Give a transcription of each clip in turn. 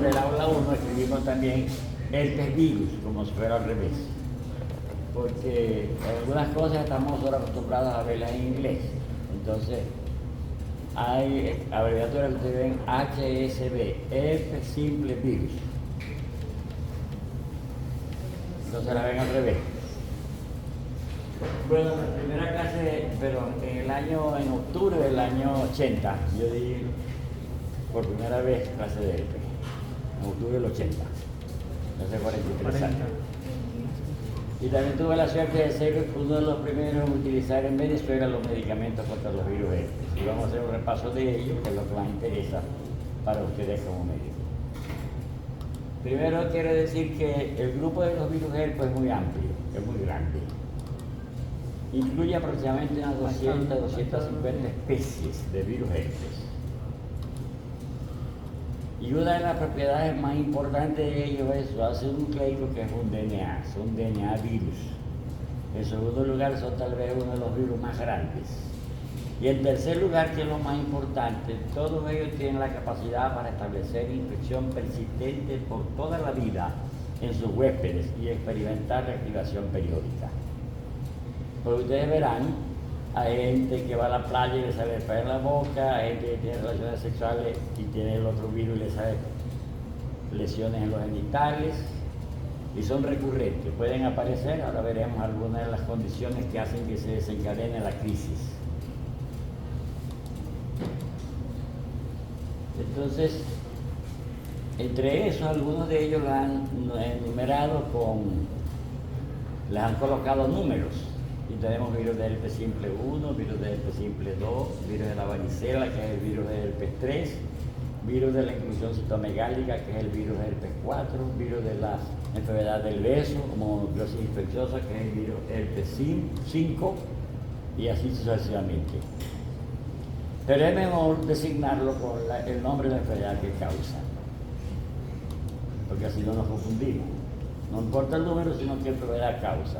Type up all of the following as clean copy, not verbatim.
del aula 1 escribimos también herpes virus, como si fuera al revés. Porque algunas cosas estamos ahora acostumbrados a verlas en inglés. Entonces, hay abreviaturas que ustedes ven HSV, herpes simple virus. Entonces la ven al revés. Bueno, la primera clase, pero en octubre del año 80, yo di por primera vez clase de herpes. En octubre del 80, hace 43 años. Y también tuve la suerte de ser uno de los primeros en utilizar en Venezuela los medicamentos contra los virus herpes. Y vamos a hacer un repaso de ellos, que es lo que más interesa para ustedes como médicos. Primero quiero decir que el grupo de los virus herpes es muy amplio, es muy grande. Incluye aproximadamente unas 200, 250 especies de virus herpes. Y una de las propiedades más importantes de ellos es su ácido nucleico, que es un DNA, es un DNA virus. En segundo lugar, son tal vez uno de los virus más grandes. Y en tercer lugar, que es lo más importante, todos ellos tienen la capacidad para establecer infección persistente por toda la vida en sus huéspedes y experimentar reactivación periódica. Porque ustedes verán, hay gente que va a la playa y le sale herpes en la boca, hay gente que tiene relaciones sexuales y tiene el otro virus y le sale lesiones en los genitales, y son recurrentes, pueden aparecer. Ahora veremos algunas de las condiciones que hacen que se desencadene la crisis. Entonces, entre esos, algunos de ellos los han enumerado les han colocado números. Y tenemos virus de herpes simple 1, virus de herpes simple 2, virus de la varicela, que es el virus de herpes 3, virus de la inclusión citomegálica, que es el virus de herpes 4, virus de la enfermedad del beso, como nucleosis infecciosa, que es el virus herpes 5, y así sucesivamente. Pero es mejor designarlo con el nombre de la enfermedad que causa, porque así no nos confundimos. No importa el número, sino qué enfermedad causa.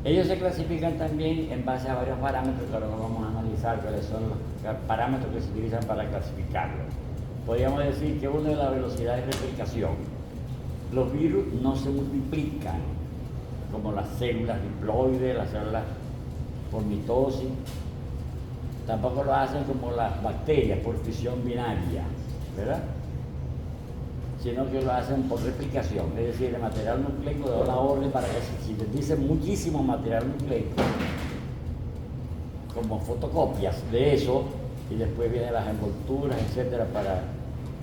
Ellos se clasifican también en base a varios parámetros que ahora vamos a analizar, cuáles son los parámetros que se utilizan para clasificarlo. Podríamos decir que uno es la velocidad de replicación. Los virus no se multiplican como las células diploides, las células por mitosis. Tampoco lo hacen como las bacterias, por fisión binaria, ¿verdad? Sino que lo hacen por replicación, es decir, el material nucleico da una orden para que si les dicen muchísimo material nucleico, como fotocopias de eso, y después vienen las envolturas, etcétera, para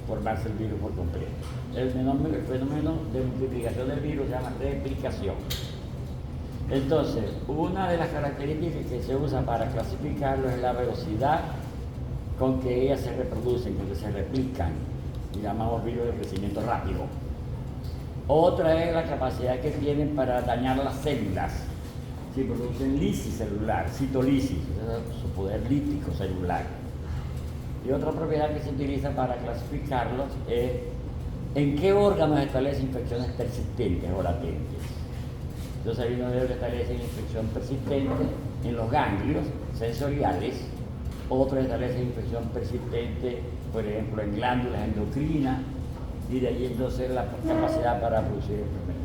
formarse el virus por completo. El fenómeno de multiplicación del virus se llama replicación. Entonces, una de las características que se usa para clasificarlo es la velocidad con que ellas se reproducen, con que se replican. Y llamamos virus de crecimiento rápido. Otra es la capacidad que tienen para dañar las células. Si producen lisis celular, citolisis, es su poder lítico celular. Y otra propiedad que se utiliza para clasificarlos es en qué órganos establece infecciones persistentes o latentes. Entonces hay uno de ellos que establece infección persistente en los ganglios sensoriales, otro establece infección persistente, por ejemplo, en glándulas endocrinas, y de allí entonces la capacidad para producir enfermedades.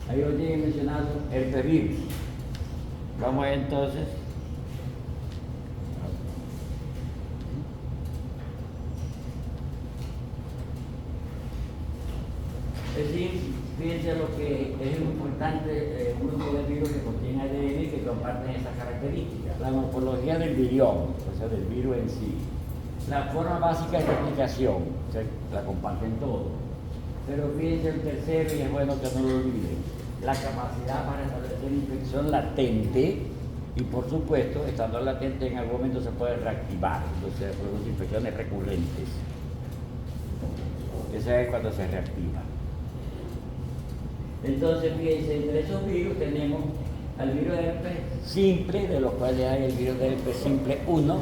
Ahí os tienen mencionado herpes virus. Vamos entonces. Es decir, fíjense lo que es importante, un grupo de virus que contiene ADN y que comparten esas características. La morfología del virión, o sea, del virus en sí. La forma básica de replicación, o sea, la comparten todos. Pero fíjense el tercero, y es bueno que no lo olviden, la capacidad para establecer infección latente, y por supuesto, estando latente en algún momento se puede reactivar, entonces se producen infecciones recurrentes. Esa es cuando se reactiva. Entonces, fíjense, entre esos virus tenemos al virus de herpes simple, de los cuales hay el virus de herpes simple 1,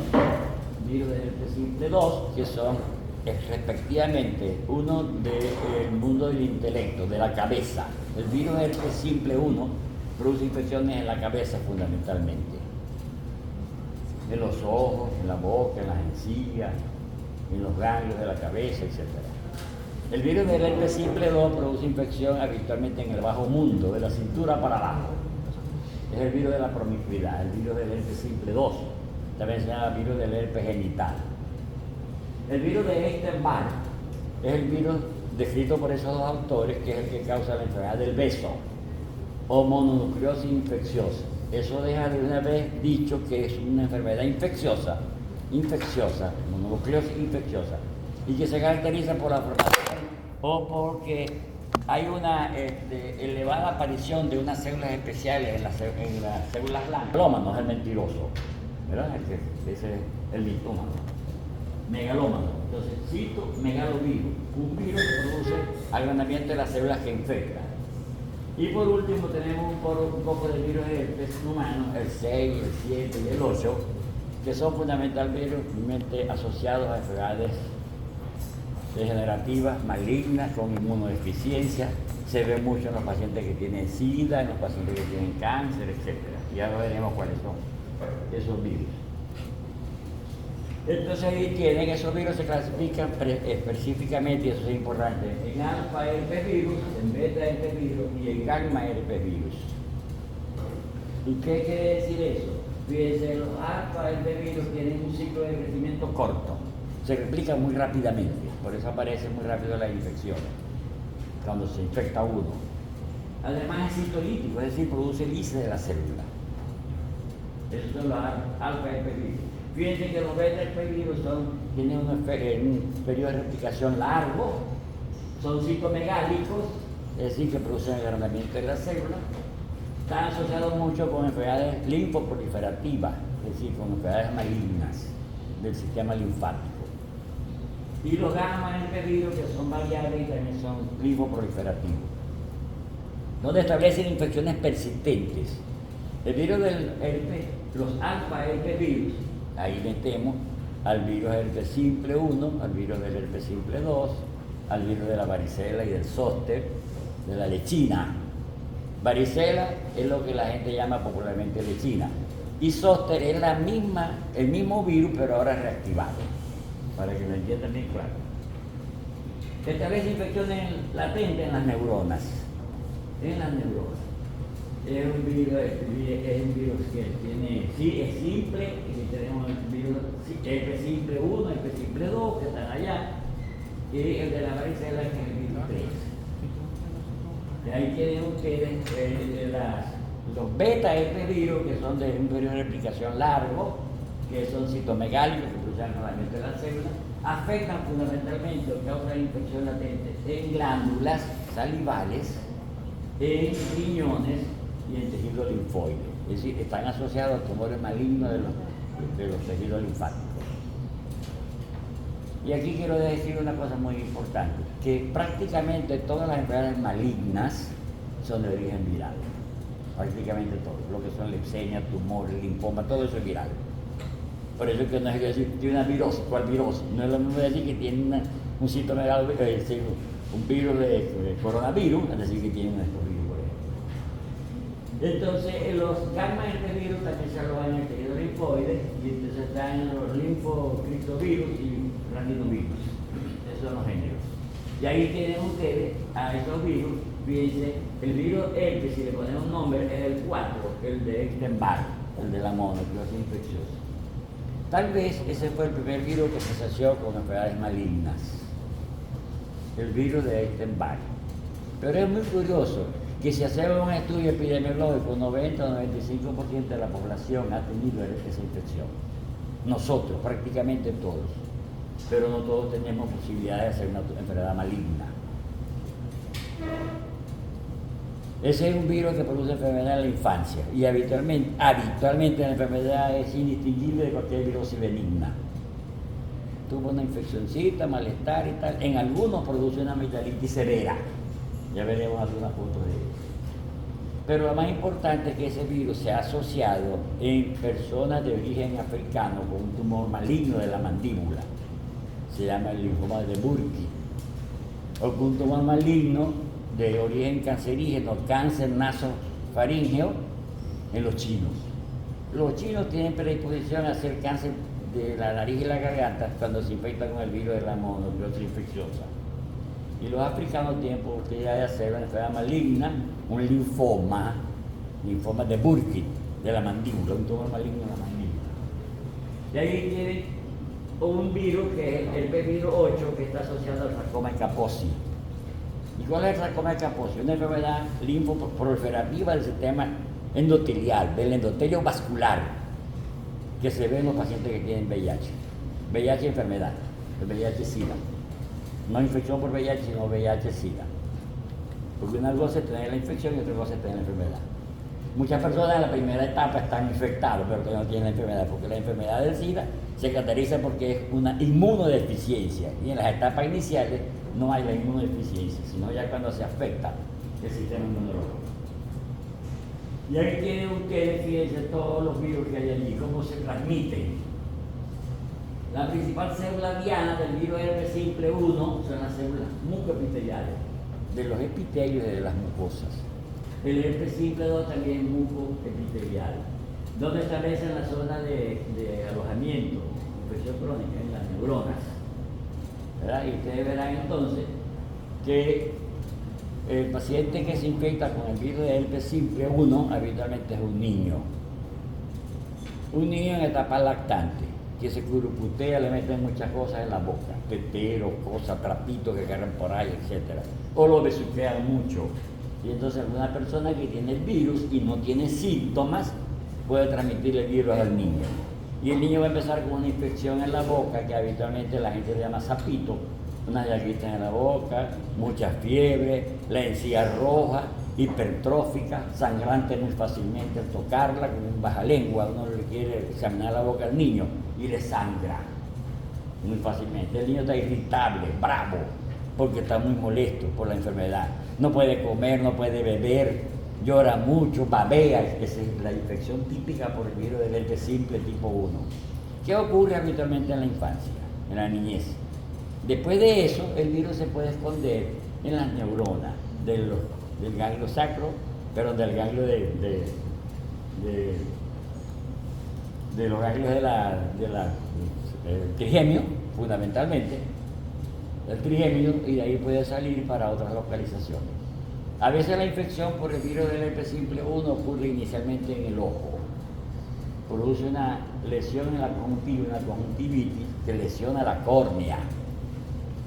virus de herpes simple 2, que son respectivamente uno del mundo del intelecto, de la cabeza. El virus de herpes simple 1 produce infecciones en la cabeza fundamentalmente, en los ojos, en la boca, en las encías, en los ganglios de la cabeza, etc. El virus del herpes simple 2 produce infección habitualmente en el bajo mundo, de la cintura para abajo. Es el virus de la promiscuidad, el virus del herpes simple 2. También se llama virus del herpes genital. El virus de Epstein-Barr es el virus descrito por esos dos autores, que es el que causa la enfermedad del beso o mononucleosis infecciosa. Eso deja de una vez dicho que es una enfermedad infecciosa, mononucleosis infecciosa, y que se caracteriza por la formación o porque hay una elevada aparición de unas células especiales en las células blancas. Megalómano es el mentiroso, ¿verdad? Ese es el litómano. Megalómano. Entonces, citomegalovirus, un virus que produce agrandamiento de las células que infectan. Y por último tenemos un poco de virus de herpes humano, el 6, el 7 y el 8, que son fundamentalmente asociados a enfermedades degenerativas, malignas, con inmunodeficiencia. Se ve mucho en los pacientes que tienen SIDA, en los pacientes que tienen cáncer, etc. Ya veremos cuáles son esos virus. Entonces ahí tienen, esos virus se clasifican específicamente, y eso es importante, en alfa herpes virus, en beta herpes virus y en gamma herpes virus. ¿Y qué quiere decir eso? Fíjense, los alfa herpes virus tienen un ciclo de crecimiento corto, se replican muy rápidamente, por eso aparecen muy rápido las infecciones, cuando se infecta uno. Además es citolítico, es decir, produce lisis de la célula. Esos son los alfa herpes virus. Fíjense que los beta herpes virus tienen un periodo de replicación largo, son citomegálicos, es decir, que producen el agrandamiento de la célula. Están asociados mucho con enfermedades linfoproliferativas, es decir, con enfermedades malignas del sistema linfático. Y los gamma herpes virus, que son variables y también son linfoproliferativos, donde establecen infecciones persistentes. El virus del herpes, los alfa herpes virus, ahí metemos al virus del herpes simple 1, al virus del herpes simple 2, al virus de la varicela y del zóster, de la lechina. Varicela es lo que la gente llama popularmente lechina. Y zóster es el mismo virus, pero ahora reactivado, para que lo entiendan bien claro. Establece infecciones latentes en las neuronas. Es un virus que tiene, sí, es simple, y tenemos el virus herpes simple 1, herpes simple 2, que están allá, y el de la varicela, que es el virus 3. Y ahí tienen ustedes los beta herpes virus, que son de un periodo de replicación largo, que son citomegálicos, que producen agrandamiento de las células, afectan fundamentalmente o causan infección latente en glándulas salivales, en riñones y en tejido linfoide. Es decir, están asociados a tumores malignos de los tejidos linfáticos. Y aquí quiero decir una cosa muy importante, que prácticamente todas las enfermedades malignas son de origen viral. Prácticamente todo, lo que son leucemia, tumor, linfoma, todo eso es viral. Por eso es que no hay que decir, tiene una virosis. ¿Cuál virosis? No es lo mismo decir que tiene un síntoma un virus de coronavirus, es decir, que tiene un escorrido, por ejemplo. Entonces, los gamma herpes virus también se alojan en el tejido linfoide, y entonces están los linfocriptovirus y ranidovirus. Esos son los géneros. Y ahí tienen ustedes a esos virus. Fíjense, el virus herpes, si le ponemos un nombre, es el 4, el de Epstein-Barr, el de la mononucleosis infecciosa. Tal vez ese fue el primer virus que se asoció con enfermedades malignas, el virus de Epstein-Barr. Pero es muy curioso que si hacemos un estudio epidemiológico, 90 o 95% de la población ha tenido esa infección. Nosotros, prácticamente todos. Pero no todos tenemos posibilidad de hacer una enfermedad maligna. Ese es un virus que produce enfermedad en la infancia y habitualmente la enfermedad es indistinguible de cualquier virosis benigna. Tuvo una infeccioncita, malestar y tal. En algunos produce una amigdalitis severa. Ya veremos algunas fotos de ello. Pero lo más importante es que ese virus se ha asociado en personas de origen africano con un tumor maligno de la mandíbula. Se llama el linfoma de Burkitt. O con un tumor maligno de origen cancerígeno, cáncer nasofaríngeo en los chinos. Los chinos tienen predisposición a hacer cáncer de la nariz y la garganta cuando se infectan con el virus de la mononucleosis infecciosa. Y los africanos tienen oportunidad de hacer una enfermedad maligna, un linfoma de Burkitt, de la mandíbula, un tumor maligno de la mandíbula. Y ahí tienen un virus que es el virus 8 que está asociado al sarcoma de Kaposi. ¿Y cuál es el sarcoma de Kaposi? Una enfermedad linfoproliferativa del sistema endotelial, del endotelio vascular, que se ve en los pacientes que tienen VIH. VIH enfermedad, el VIH-Sida. No infección por VIH, sino VIH-Sida. Porque una cosa es tener la infección y otra cosa es tener la enfermedad. Muchas personas en la primera etapa están infectadas, pero que no tienen la enfermedad, porque la enfermedad del SIDA se caracteriza porque es una inmunodeficiencia. Y en las etapas iniciales no hay la inmunodeficiencia, sino ya cuando se afecta el sistema inmunológico. Y ahí tienen ustedes, fíjense, todos los virus que hay allí, cómo se transmiten. La principal célula diana del virus herpes simple 1 son las células mucoepiteliales, de los epitelios y de las mucosas. El herpes simple 2 también es mucoepitelial, donde establece en la zona de alojamiento, infección crónica en las neuronas. ¿Verdad? Y ustedes verán entonces que el paciente que se infecta con el virus de herpes simple 1 habitualmente es un niño. Un niño en etapa lactante, que se curuputea, le meten muchas cosas en la boca, teteros, cosas, trapitos que agarran por ahí, etc. O lo besuquean mucho. Y entonces alguna persona que tiene el virus y no tiene síntomas puede transmitir el virus al niño. Y el niño va a empezar con una infección en la boca que habitualmente la gente le llama sapito, unas llaguitas en la boca, mucha fiebre, la encía roja, hipertrófica, sangrante muy fácilmente al tocarla, con un bajalengua, uno le quiere examinar la boca al niño y le sangra muy fácilmente. El niño está irritable, bravo, porque está muy molesto por la enfermedad. No puede comer, no puede beber, llora mucho, babea, esa es la infección típica por el virus del herpes simple tipo 1. ¿Qué ocurre habitualmente en la infancia, en la niñez? Después de eso, el virus se puede esconder en las neuronas del ganglio sacro, pero del ganglio de los ganglios del trigemio, fundamentalmente, el trigemio, y de ahí puede salir para otras localizaciones. A veces la infección por el virus del herpes simple 1 ocurre inicialmente en el ojo. Produce una lesión en la conjuntiva, una conjuntivitis que lesiona la córnea.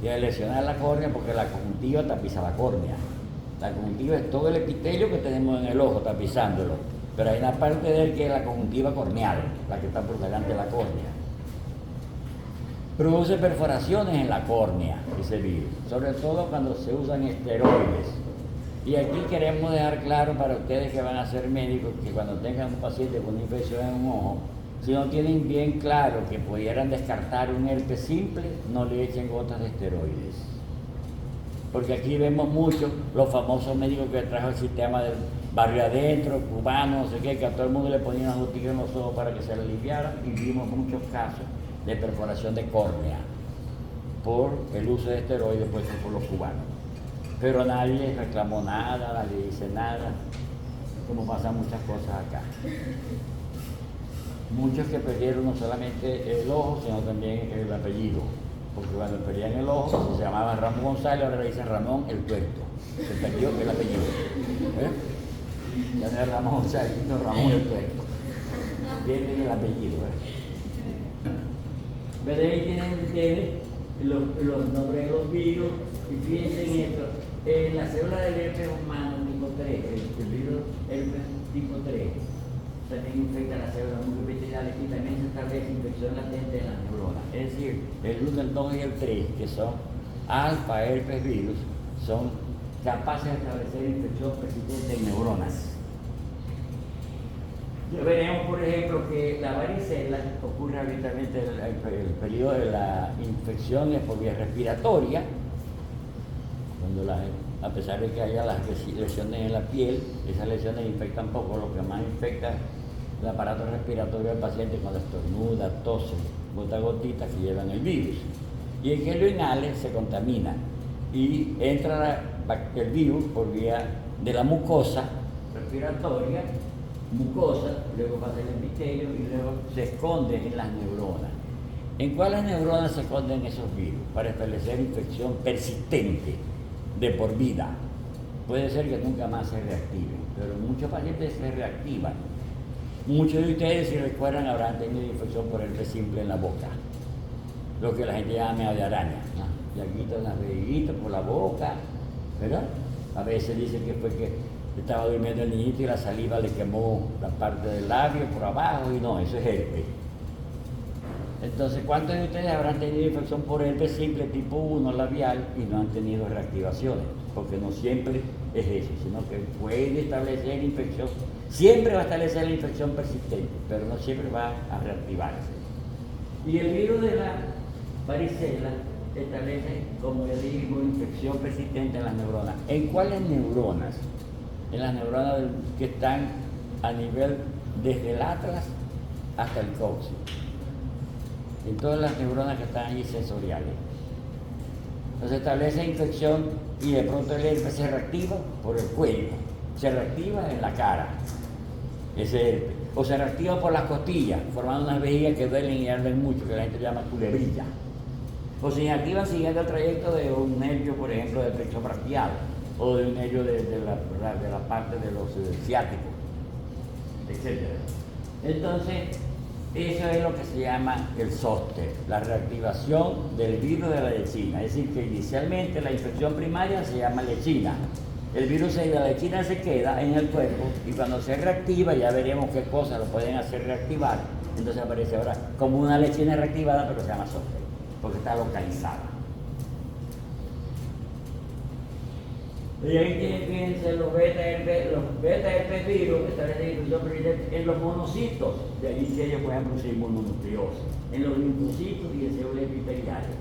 Y al lesionar la córnea, porque la conjuntiva tapiza la córnea. La conjuntiva es todo el epitelio que tenemos en el ojo tapizándolo. Pero hay una parte de él que es la conjuntiva corneal, la que está por delante de la córnea. Produce perforaciones en la córnea, ese virus, sobre todo cuando se usan esteroides. Y aquí queremos dejar claro para ustedes que van a ser médicos que cuando tengan un paciente con una infección en un ojo, si no tienen bien claro que pudieran descartar un herpes simple, no le echen gotas de esteroides. Porque aquí vemos mucho los famosos médicos que trajo el sistema del barrio adentro, cubano, no sé qué, que a todo el mundo le ponían una gotita en los ojos para que se le aliviara, y vimos muchos casos de perforación de córnea por el uso de esteroides puestos por los cubanos. Pero nadie reclamó nada, nadie dice nada, como pasan muchas cosas acá. Muchos que perdieron no solamente el ojo, sino también el apellido, porque cuando perdían el ojo se llamaban Ramón González, ahora le dicen Ramón el Tuerto, se perdió el apellido. Ya no es Ramón González, sino Ramón el Tuerto. Tienen el apellido. Pero ahí tienen ustedes los nombres de los virus, y fíjense en esto. En la célula del herpes humano tipo 3, el virus herpes tipo 3, también infecta las células mucoepiteliales y también se establece infección latente en las neuronas. Es decir, el 1, el 2 y el 3, que son alfa herpes virus, son capaces de establecer infección persistente en neuronas. Ya veremos, por ejemplo, que la varicela ocurre habitualmente el periodo de la infección es por vía respiratoria, cuando a pesar de que haya las lesiones en la piel, esas lesiones infectan poco, lo que más infecta es el aparato respiratorio del paciente cuando estornuda, tose, bota gotitas que llevan el virus. Y el que lo inhale se contamina y entra el virus por vía de la mucosa respiratoria, mucosa, luego pasa el epitelio y luego se esconde en las neuronas. ¿En cuáles neuronas se esconden esos virus? Para establecer infección persistente de por vida. Puede ser que nunca más se reactiven, pero muchos pacientes se reactivan. Muchos de ustedes, si recuerdan, habrán tenido infección por herpes simple en la boca, lo que la gente llama mea de araña, ¿no? Llaguitas, unas veriguitas por la boca, ¿verdad? A veces dicen que fue que estaba durmiendo el niñito y la saliva le quemó la parte del labio por abajo, y no, eso es herpes. Entonces, ¿cuántos de ustedes habrán tenido infección por herpes simple tipo 1 labial y no han tenido reactivaciones? Porque no siempre es eso, sino que puede establecer infección, siempre va a establecer la infección persistente, pero no siempre va a reactivarse. Y el virus de la varicela establece, como ya dijimos, infección persistente en las neuronas. ¿En cuáles neuronas? En las neuronas que están a nivel desde el atlas hasta el cóccix. En todas las neuronas que están allí sensoriales. Entonces establece infección y de pronto el herpes se reactiva por el cuello, se reactiva en la cara, ese herpes, o se reactiva por las costillas, formando unas vejigas que duelen y arden mucho, que la gente llama culebrilla. O se inactivan siguiendo el trayecto de un nervio, por ejemplo, del pecho braquial, o de un nervio de la parte de los ciáticos, etc. Entonces, eso es lo que se llama el zóster, la reactivación del virus de la lechina. Es decir, que inicialmente la infección primaria se llama lechina. El virus de la lechina se queda en el cuerpo y cuando se reactiva ya veremos qué cosas lo pueden hacer reactivar. Entonces aparece ahora como una lechina reactivada, pero se llama zóster, porque está localizada. Y ahí fíjense los beta-herpes virus establecen infección persistente en los monocitos, de ahí que ellos pueden producir mononucleosis, en los linfocitos y en células epiteliales.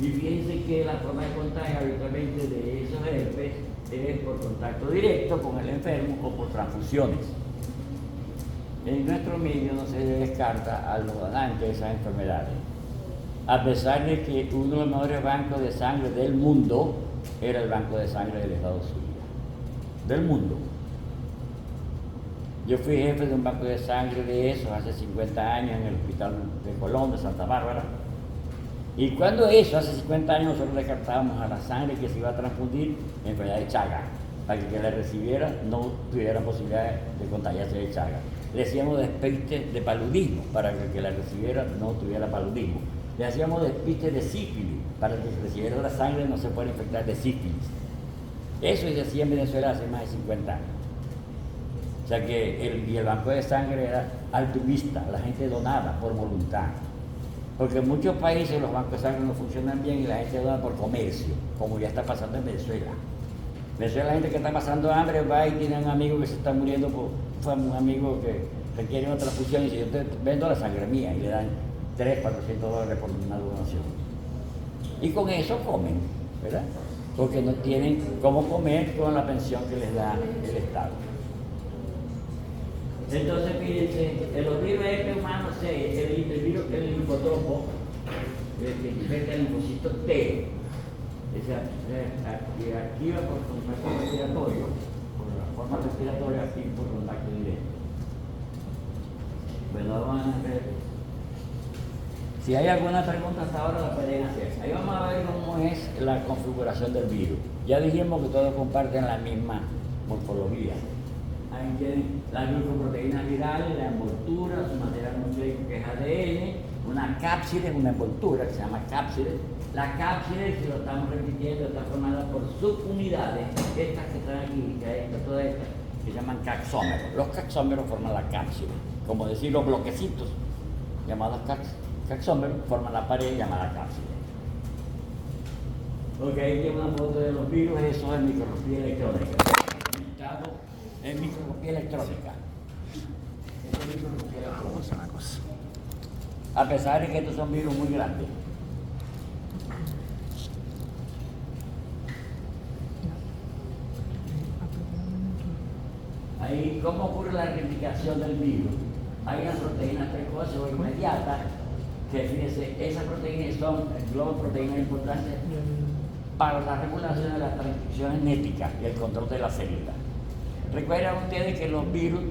Y fíjense que la forma de contagio habitualmente de esos herpes es por contacto directo con el enfermo o por transfusiones. En nuestro medio no se descarta a los donantes de esas enfermedades, a pesar de que uno de los mejores bancos de sangre del mundo era el banco de sangre del Estado Zulia, del mundo. Yo fui jefe de un banco de sangre de esos hace 50 años en el Hospital de Colón de Santa Bárbara. Y cuando eso, hace 50 años, nosotros descartábamos a la sangre que se iba a transfundir enfermedad de Chagas, para que la recibiera no tuviera posibilidad de contagiarse de Chagas. Le hacíamos despiste de paludismo, para que el que la recibiera no tuviera paludismo. Le hacíamos despiste de sífilis, para que el que recibiera la sangre no se pueda infectar de sífilis. Eso se hacía en Venezuela hace más de 50 años. O sea que el banco de sangre era altruista, la gente donaba por voluntad. Porque en muchos países los bancos de sangre no funcionan bien y la gente dona por comercio, como ya está pasando en Venezuela. En Venezuela la gente que está pasando hambre va y tiene un amigo que se está muriendo, un amigo que requiere una transfusión y dice, yo te vendo la sangre mía, y le dan $300-400 por una donación. Y con eso comen, ¿verdad? Porque no tienen cómo comer con la pensión que les da el Estado. Entonces, fíjense, los virus humanos, el virus que es el linfotropo, que infecta el linfocito T, se activa por contacto respiratorio, por la forma respiratoria, aquí por contacto directo. Bueno, vamos a ver. Si hay alguna pregunta hasta ahora la pueden hacer. Ahí vamos a ver cómo es la configuración del virus. Ya dijimos que todos comparten la misma morfología. Ahí tienen las glucoproteínas virales, la envoltura, su material nucleico que es ADN, una cápside, una envoltura que se llama cápside. La cápside, si lo estamos repitiendo, está formada por subunidades, estas que están aquí, todas estas, que se llaman caxómeros. Los caxómeros forman la cápside, como decir los bloquecitos llamados caxómeros forman la pared llamada cápside. Ok, ahí tiene una foto de los virus, eso es microscopía electrónica. Es microscopía electrónica. A pesar de que estos son virus muy grandes. Ahí, ¿cómo ocurre la replicación del virus? Hay unas proteínas precoces o inmediatas, que fíjense, esas proteínas son proteínas importantes para la regulación de las transcripciones genéticas y el control de las células. Recuerden ustedes que los virus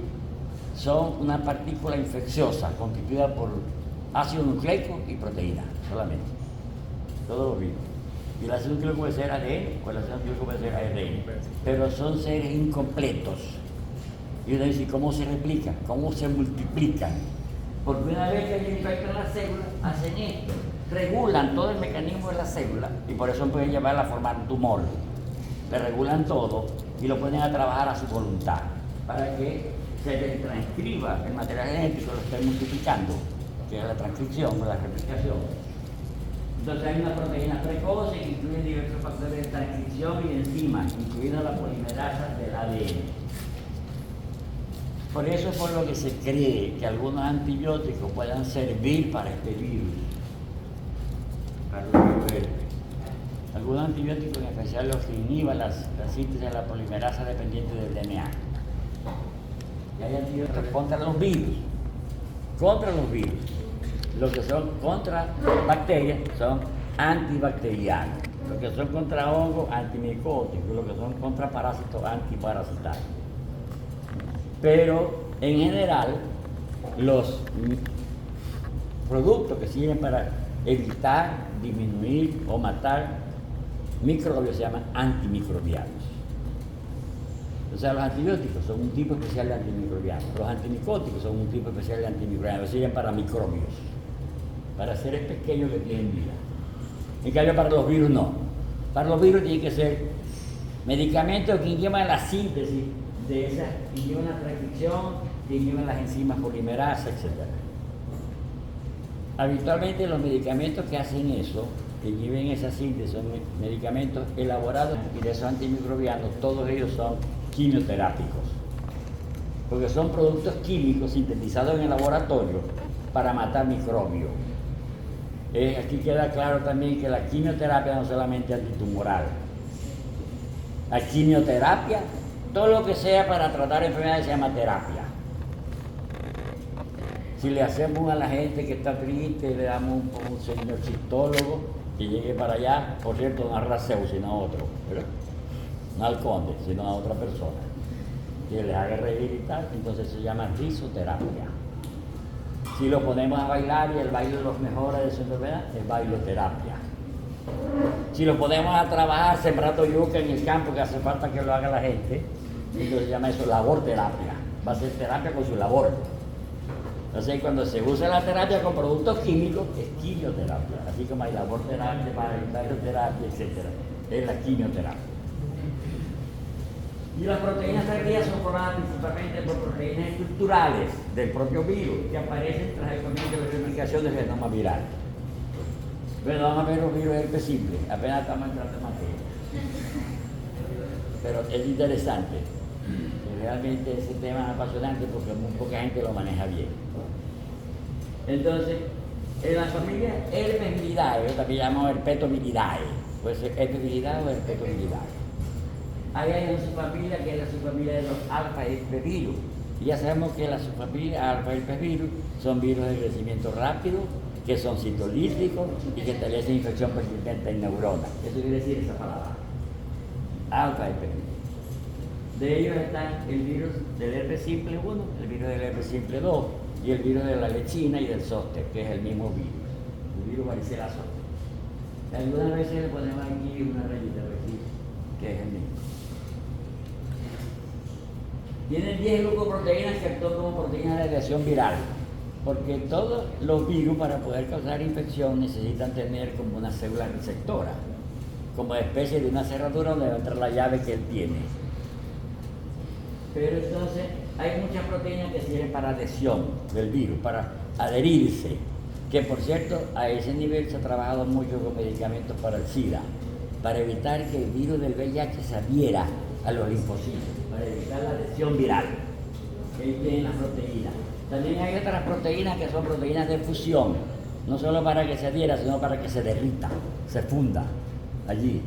son una partícula infecciosa constituida por ácido nucleico y proteína, solamente. Todos los virus. Y el ácido nucleico puede ser ADN o el ácido nucleico puede ser ARN. Pero son seres incompletos. Y uno dice, ¿cómo se replican? ¿Cómo se multiplican? Porque una vez que ellos infectan la célula, hacen esto. Regulan todo el mecanismo de la célula y por eso pueden llevarla a formar un tumor. Le regulan todo y lo ponen a trabajar a su voluntad para que se les transcriba el material genético, lo estén multiplicando, que es la transcripción o la replicación. Entonces hay unas proteínas precoces que incluyen diversos factores de transcripción y enzimas, incluida la polimerasa del ADN. Por eso es por lo que se cree que algunos antibióticos puedan servir para este virus, para el virus herpes. Algunos antibióticos, en especial los que inhiban la síntesis de la polimerasa dependiente del DNA. Y hay antibióticos contra los virus. Los que son contra bacterias son antibacterianos. Los que son contra hongos, antimicóticos. Los que son contra parásitos, antiparasitarios. Pero en general, los productos que sirven para evitar, disminuir o matar microbios se llaman antimicrobianos. O sea, los antibióticos son un tipo especial de antimicrobianos. Los antimicóticos son un tipo especial de antimicrobianos. Sirven para microbios, para seres pequeños que tienen vida. En cambio, para los virus no. Para los virus tiene que ser medicamentos que inhiban la síntesis de esas, inhiben la transcripción, que inhiben las enzimas polimerasa, etc. Habitualmente los medicamentos que hacen eso, que inhiben esa síntesis, son medicamentos elaborados y de esos antimicrobianos, todos ellos son quimioterápicos, porque son productos químicos sintetizados en el laboratorio para matar microbios. Aquí queda claro también que la quimioterapia no es solamente antitumoral. La quimioterapia, todo lo que sea para tratar enfermedades se llama terapia. Si le hacemos a la gente que está triste, le damos un señor chistólogo que llegue para allá, por cierto, no a Raseu, sino a otro, ¿verdad? No al conde, sino a otra persona, que les haga reír y tal, entonces se llama risoterapia. Si lo ponemos a bailar y el baile los mejora de su enfermedad, es bailoterapia. Si lo ponemos a trabajar sembrando yuca en el campo, que hace falta que lo haga la gente, entonces se llama eso laborterapia. Va a ser terapia con su labor. Entonces, cuando se usa la terapia con productos químicos, es quimioterapia. Así como hay laborterapia, bailoterapia, etc. Es la quimioterapia. Y las proteínas tardías son formadas principalmente por proteínas estructurales del propio virus que aparecen tras el comienzo de la replicación del genoma viral. Bueno, vamos a ver los virus herpes simple, apenas estamos entrando en materia. Pero es interesante. Realmente ese tema es apasionante porque muy poca gente lo maneja bien. Entonces, en la familia Herpesviridae, yo también llamo Herpetoviridae, puede ser Herpesviridae o Herpetoviridae. Ahí hay una subfamilia que es la subfamilia de los alfa herpesvirus. Y ya sabemos que la subfamilia alfa herpesvirus son virus de crecimiento rápido, que son citolíticos y que establecen infección persistente en neuronas. Eso quiere decir esa palabra. Alfa herpesvirus. De ellos están el virus del herpes simple 1, el virus del herpes simple 2 y el virus de la lechina y del zóster, que es el mismo virus, el virus varicela zóster. Algunas veces le ponemos aquí una rayita para decir que es el mismo. Tienen 10 glucoproteínas que actúan como proteínas de reacción viral, porque todos los virus para poder causar infección necesitan tener como una célula receptora, como especie de una cerradura donde va a entrar la llave que él tiene. Pero entonces hay muchas proteínas que sirven para adhesión del virus, para adherirse, que por cierto a ese nivel se ha trabajado mucho con medicamentos para el SIDA, para evitar que el virus del VIH se adhiera a los linfocitos, para evitar la adhesión viral, que ahí tienen las proteínas. También hay otras proteínas que son proteínas de fusión, no solo para que se adhiera, sino para que se derrita, se funda allí.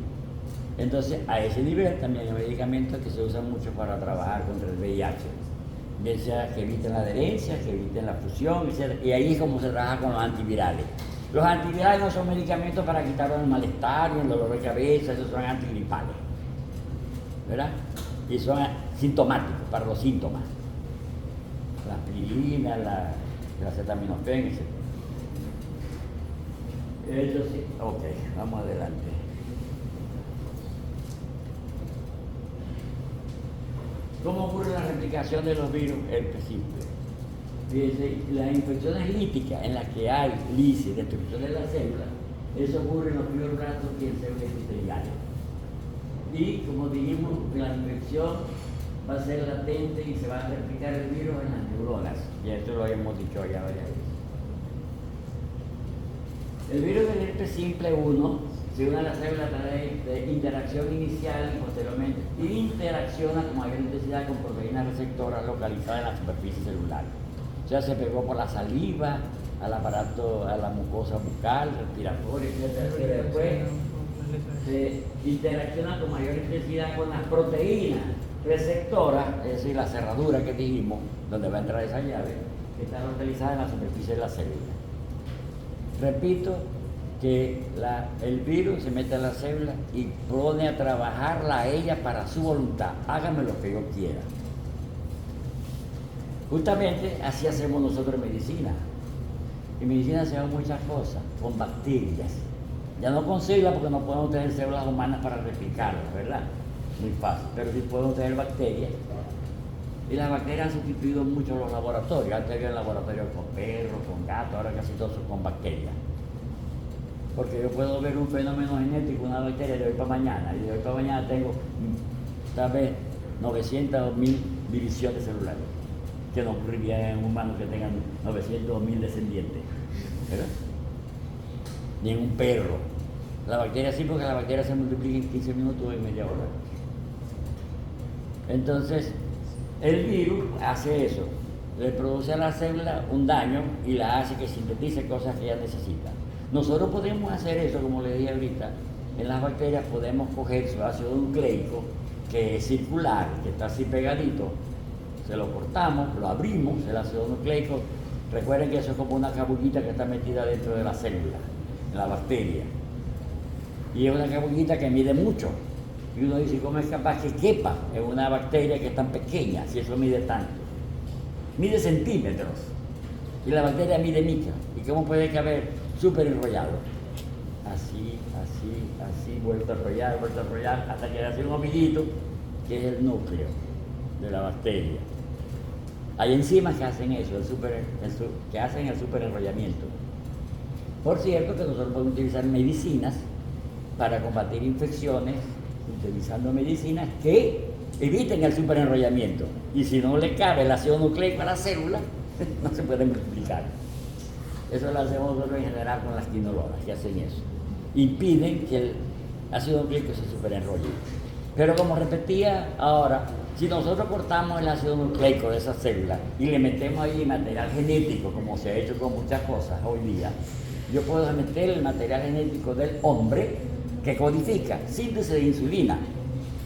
Entonces, a ese nivel también hay medicamentos que se usan mucho para trabajar contra el VIH, bien sea que eviten la adherencia, que eviten la fusión, etc. Y ahí es como se trabaja con los antivirales. Los antivirales no son medicamentos para quitar el malestar y el dolor de cabeza, esos son antigripales, ¿verdad? Y son sintomáticos, para los síntomas. La aspirina, la acetaminofén, etc. Eso sí. Ok, vamos adelante. ¿Cómo ocurre la replicación de los virus herpes simple? Fíjense, las infecciones líticas en las que hay lisis, destrucción de las células, eso ocurre en los fibroblastos y en células epiteliales. Y como dijimos, la infección va a ser latente y se va a replicar el virus en las neuronas. Y esto lo hemos dicho ya varias veces. El virus del herpes simple 1 se une a la célula a través de interacción inicial y posteriormente interacciona con mayor intensidad con proteínas receptoras localizadas en la superficie celular. O sea, se pegó por la saliva, al aparato, a la mucosa bucal, respiratoria, etc. Pero después se interacciona con mayor intensidad con las proteínas receptoras, es decir, la cerradura que dijimos, donde va a entrar esa llave, que está localizada en la superficie de la célula. Repito que el virus se mete a la célula y pone a trabajarla a ella para su voluntad. Hágame lo que yo quiera. Justamente así hacemos nosotros en medicina. En medicina hacemos muchas cosas con bacterias. Ya no con células porque no podemos tener células humanas para replicarlas, ¿verdad? Muy fácil, pero sí podemos tener bacterias. Y las bacterias han sustituido mucho los laboratorios. Antes había laboratorios con perros, con gatos, ahora casi todos son con bacterias. Porque yo puedo ver un fenómeno genético, una bacteria de hoy para mañana, y de hoy para mañana tengo tal vez 900 o 1000 divisiones celulares, que no ocurriría en humanos que tengan 900 o 1000 descendientes, ¿verdad? Ni en un perro. La bacteria sí, porque la bacteria se multiplica en 15 minutos o en media hora. Entonces, el virus hace eso, le produce a la célula un daño y la hace que sintetice cosas que ella necesita. Nosotros podemos hacer eso, como le dije ahorita, en las bacterias podemos coger su ácido nucleico, que es circular, que está así pegadito, se lo cortamos, lo abrimos, el ácido nucleico, recuerden que eso es como una cabullita que está metida dentro de la célula, en la bacteria, y es una cabullita que mide mucho. Y uno dice, ¿cómo es capaz que quepa en una bacteria que es tan pequeña, si eso mide tanto? Mide centímetros, y la bacteria mide micra. ¿Y cómo puede caber súper enrollado? Así, vuelto a enrollar, hasta que hace un ovillito, que es el núcleo de la bacteria. Hay enzimas que hacen eso, que hacen el súper enrollamiento. Por cierto, que nosotros podemos utilizar medicinas para combatir infecciones, utilizando medicinas que eviten el superenrollamiento. Y si no le cabe el ácido nucleico a la célula, no se puede multiplicar. Eso lo hacemos nosotros en general con las quinolonas, que hacen eso. Impiden que el ácido nucleico se superenrolle. Pero como repetía ahora, si nosotros cortamos el ácido nucleico de esa célula y le metemos ahí material genético, como se ha hecho con muchas cosas hoy día, yo puedo meter el material genético del hombre que codifica síntesis de insulina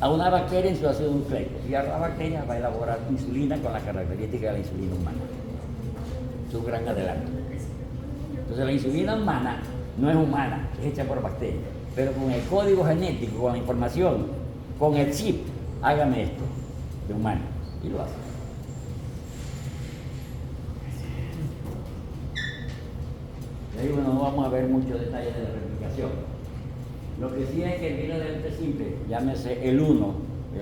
a una bacteria en su ácido nucleico, y a la bacteria va a elaborar insulina con las características de la insulina humana. Es un gran adelanto. Entonces la insulina humana no es humana, es hecha por bacterias, pero con el código genético, con la información, con el chip, hágame esto de humano, y lo hace. Y ahí, bueno, no vamos a ver muchos detalles de la replicación. Lo que sí es que el virus del herpes simple, llámese el 1,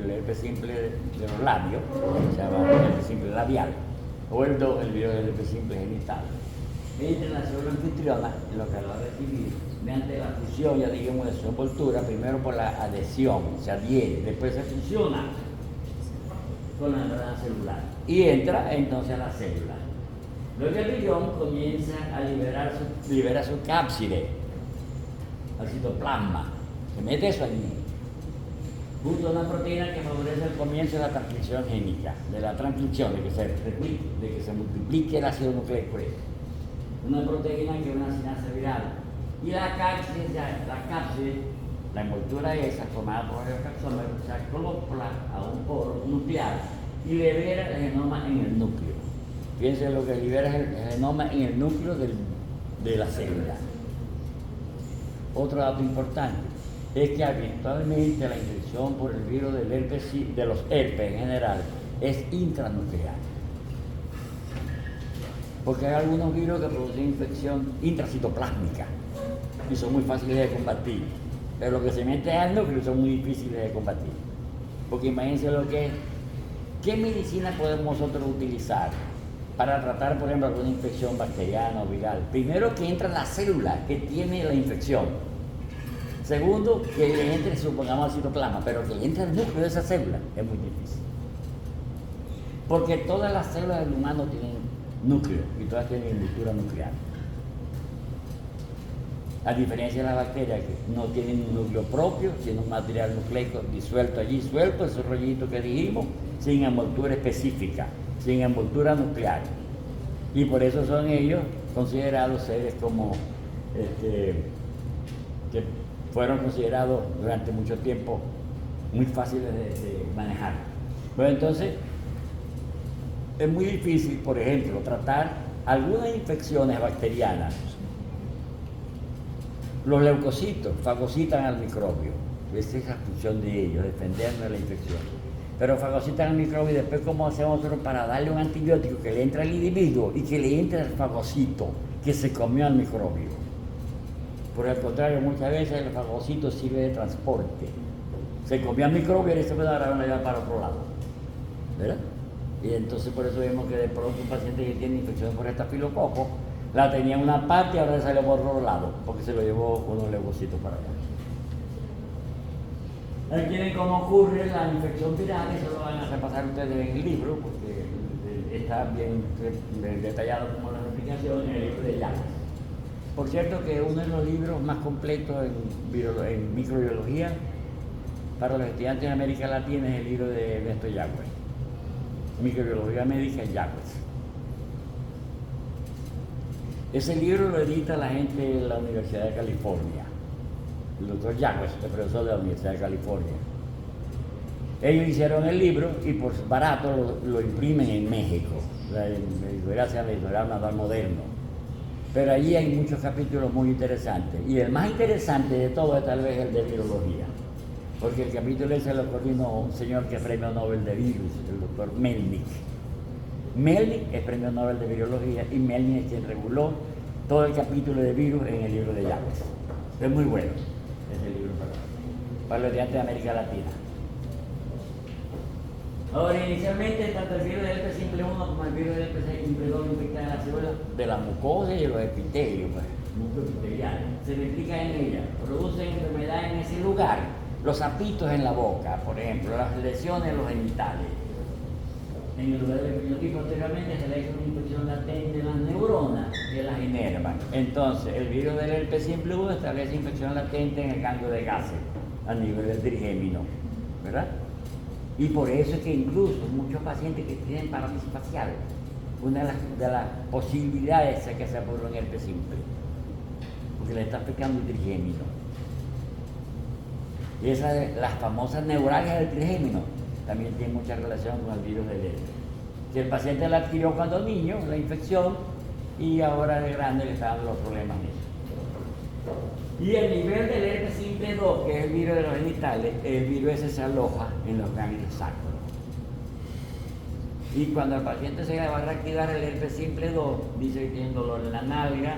el herpes simple de los labios, se llama el herpes simple labial, o el 2, el virus del herpes simple genital. Entra en la célula anfitriona, en lo que lo va a recibir, mediante la fusión, ya digamos, de su envoltura, primero por la adhesión, se adhiere, después se fusiona con la membrana celular y entra entonces a la célula. Luego el virión comienza a libera su cápside, al citoplasma, se mete eso allí, junto a una proteína que favorece el comienzo de la transcripción génica, de la transcripción, de que se replique, de que se multiplique el ácido nucleico. Una proteína que es una sinasa viral. Y la cápside, la envoltura esa, formada por el capsómero, se acopla a un poro nuclear y libera el genoma en el núcleo. Fíjense lo que libera es el genoma en el núcleo de la célula. Otro dato importante es que habitualmente la infección por el virus del herpes, de los herpes en general, es intranuclear. Porque hay algunos virus que producen infección intracitoplásmica. y son muy fáciles de combatir. Pero los que se meten al núcleo son muy difíciles de combatir. Porque imagínense lo que es. ¿Qué medicina podemos nosotros utilizar para tratar, por ejemplo, alguna infección bacteriana o viral? Primero, que entra la célula que tiene la infección. Segundo, que le entre, supongamos, el citoplasma, pero que le entre el núcleo de esa célula es muy difícil. Porque todas las células del humano tienen núcleo y todas tienen estructura nuclear. A diferencia de las bacterias que no tienen un núcleo propio, sino un material nucleico disuelto allí, suelto, ese rollito que dijimos, sin envoltura específica, sin envoltura nuclear. Y por eso son ellos considerados seres como que fueron considerados durante mucho tiempo muy fáciles de manejar. Bueno, entonces es muy difícil, por ejemplo, tratar algunas infecciones bacterianas. Los leucocitos fagocitan al microbio, esa es la función de ellos, defendernos de la infección. Pero fagocitan al microbio y después, ¿cómo hacemos nosotros para darle un antibiótico que le entre al individuo y que le entre al fagocito que se comió al microbio? Por el contrario, muchas veces el fagocito sirve de transporte. Se comió al microbio y se puede agarrar una llevar para otro lado, ¿verdad? Y entonces por eso vemos que de pronto un paciente que tiene infección por estafilococo la tenía en una parte y ahora salió por otro lado, porque se lo llevó unos leucocitos para allá. Aquí ven cómo ocurre la infección viral, eso lo van a repasar ustedes en el libro, porque está bien detallado como la explicación en el libro de Llamas. Por cierto que uno de los libros más completos en microbiología para los estudiantes de América Latina es el libro de Ernesto Yagüez, Microbiología Médica Yagüez. Ese libro lo edita la gente de la Universidad de California, el doctor Yagüez, el profesor de la Universidad de California. Ellos hicieron el libro y por barato lo imprimen en México. La editorial se llama Editorial Naval Moderno. Pero allí hay muchos capítulos muy interesantes. Y el más interesante de todo es tal vez el de virología. Porque el capítulo ese lo coordinó un señor que es premio Nobel de virus, el doctor Melnick. Melnick es premio Nobel de virología y Melnick es quien reguló todo el capítulo de virus en el libro de Yagüez. Es muy bueno ese libro para los estudiantes de América Latina. Ahora, inicialmente, tanto el virus del herpes simple 1 como el virus del herpes simple 2 infectan las células de la mucosa y de los epitelios, núcleo epitelial. Se replican en ella, producen enfermedad en ese lugar. Los sapitos en la boca, por ejemplo, las lesiones en los genitales. En el lugar del riñón y posteriormente se le hace una infección latente en las neuronas que las inervan. Entonces, el virus del herpes simple 1 establece infección latente en el ganglio de Gasset a nivel del trigémino, ¿verdad? Y por eso es que incluso muchos pacientes que tienen parálisis facial, una de las posibilidades es que se por un herpes simple, porque le está afectando el trigémino. Y las famosas neuralgias del trigémino también tienen mucha relación con el virus del herpes. Que el paciente la adquirió cuando niño, la infección, y ahora de grande le está dando los problemas de eso. Y el nivel del herpes simple 2, que es el virus de los genitales, el virus ese se aloja en los ganglios sacros. Y cuando el paciente se va a reactivar el herpes simple 2, dice que tiene dolor en la nalga,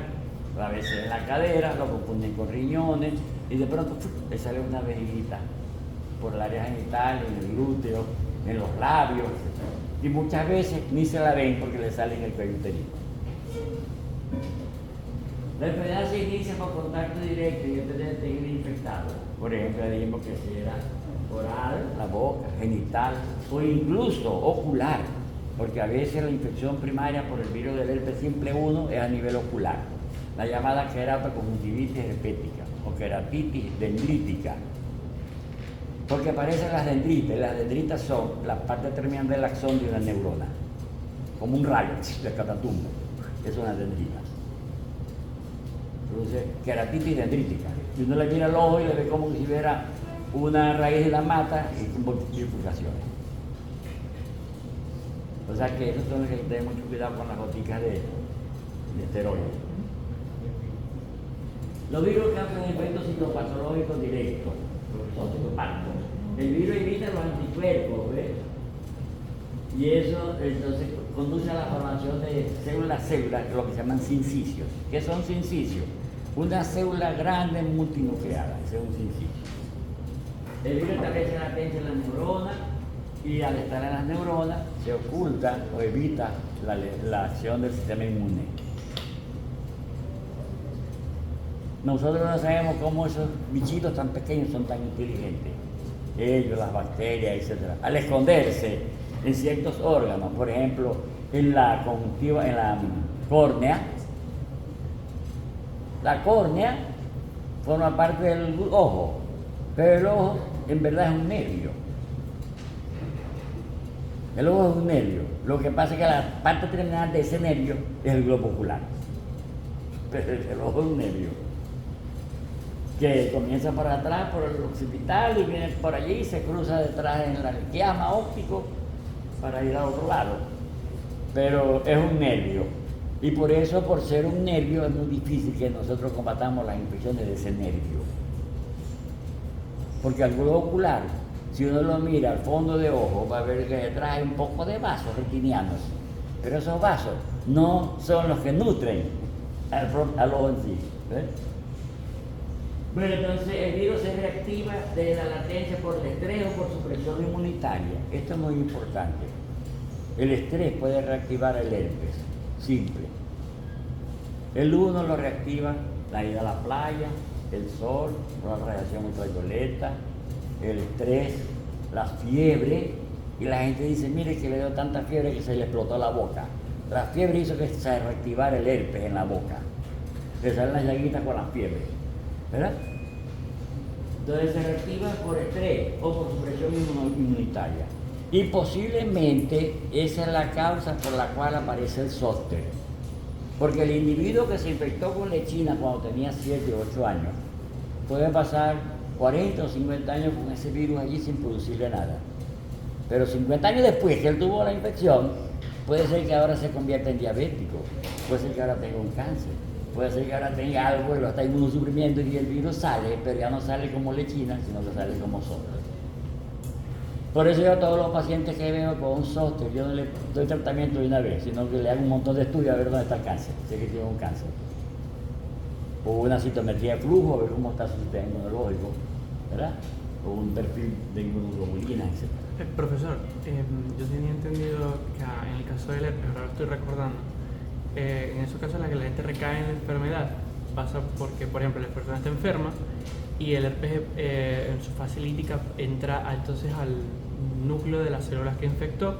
a veces en la cadera, lo confunden con riñones, y de pronto le sale una vejiguita por el área genital, en el glúteo, en los labios, y muchas veces ni se la ven porque le sale en el cuello uterino. La enfermedad se inicia por contacto directo y depende del tejido infectado. Por ejemplo, dijimos que si era oral, la boca, genital o incluso ocular, porque a veces la infección primaria por el virus del herpes simple 1 es a nivel ocular, la llamada queratoconjuntivitis herpética o queratitis dendrítica, porque aparecen las dendritas, y las dendritas son la parte terminal del axón de una neurona, como un rayo de catatumbo, que son las dendritas. Entonces, queratitis dendrítica. Y uno le mira el ojo y le ve como si hubiera una raíz de la mata y con bifurcaciones. O sea que eso son los que tener mucho cuidado con las goticas de esteroides. Los virus causan efectos citopatológicos directos, son citopáticos. El virus evita los anticuerpos, ¿ves? Y eso entonces conduce a la formación de células, lo que se llaman sincicios. ¿Qué son sincicios? una célula grande multinucleada, ese es un sencillo. El virus establece latencia en las neuronas y al estar en las neuronas se oculta o evita la acción del sistema inmune. Nosotros no sabemos cómo esos bichitos tan pequeños son tan inteligentes. Ellos, las bacterias, etc. Al esconderse en ciertos órganos, por ejemplo, en la conjuntiva, en la córnea. La córnea forma parte del ojo, pero el ojo en verdad es un nervio. El ojo es un nervio. Lo que pasa es que la parte terminal de ese nervio es el globo ocular. Pero el ojo es un nervio que comienza por atrás, por el occipital, y viene por allí y se cruza detrás en el quiasma óptico para ir al otro lado. Pero es un nervio. Y por eso, por ser un nervio, es muy difícil que nosotros combatamos las infecciones de ese nervio. Porque al globo ocular, si uno lo mira al fondo de ojo, va a ver que detrás hay un poco de vasos retinianos. Pero esos vasos no son los que nutren al ojo en sí. ¿Ves? Bueno, entonces el virus se reactiva desde la latencia por el estrés o por supresión inmunitaria. Esto es muy importante. El estrés puede reactivar el herpes, simple. El 1 lo reactiva la ida a la playa, el sol, la radiación ultravioleta, el estrés, la fiebre. Y la gente dice, mire que le dio tanta fiebre que se le explotó la boca. La fiebre hizo que se reactivara el herpes en la boca. Le salen las llaguitas con la fiebre, ¿verdad? Entonces se reactiva por estrés o por supresión inmunitaria. Y posiblemente esa es la causa por la cual aparece el zóster. Porque el individuo que se infectó con lechina cuando tenía 7 o 8 años puede pasar 40 o 50 años con ese virus allí sin producirle nada. Pero 50 años después que él tuvo la infección, puede ser que ahora se convierta en diabético, puede ser que ahora tenga un cáncer, puede ser que ahora tenga algo y lo está inmunosuprimiendo y el virus sale, pero ya no sale como lechina, sino que sale como zóster. Por eso yo a todos los pacientes que veo con un zóster, yo no le doy tratamiento de una vez, sino que le hago un montón de estudios a ver dónde está el cáncer, si es que tiene un cáncer. O una citometría de flujo, a ver cómo está su sistema inmunológico, ¿verdad? O un perfil de inmunoglobulina, etc. Profesor, yo tenía entendido que en el caso del herpes, ahora lo estoy recordando, en esos casos en los que la gente recae en la enfermedad, pasa porque, por ejemplo, la persona está enferma y el herpes en su fase lítica entra entonces al núcleo de las células que infectó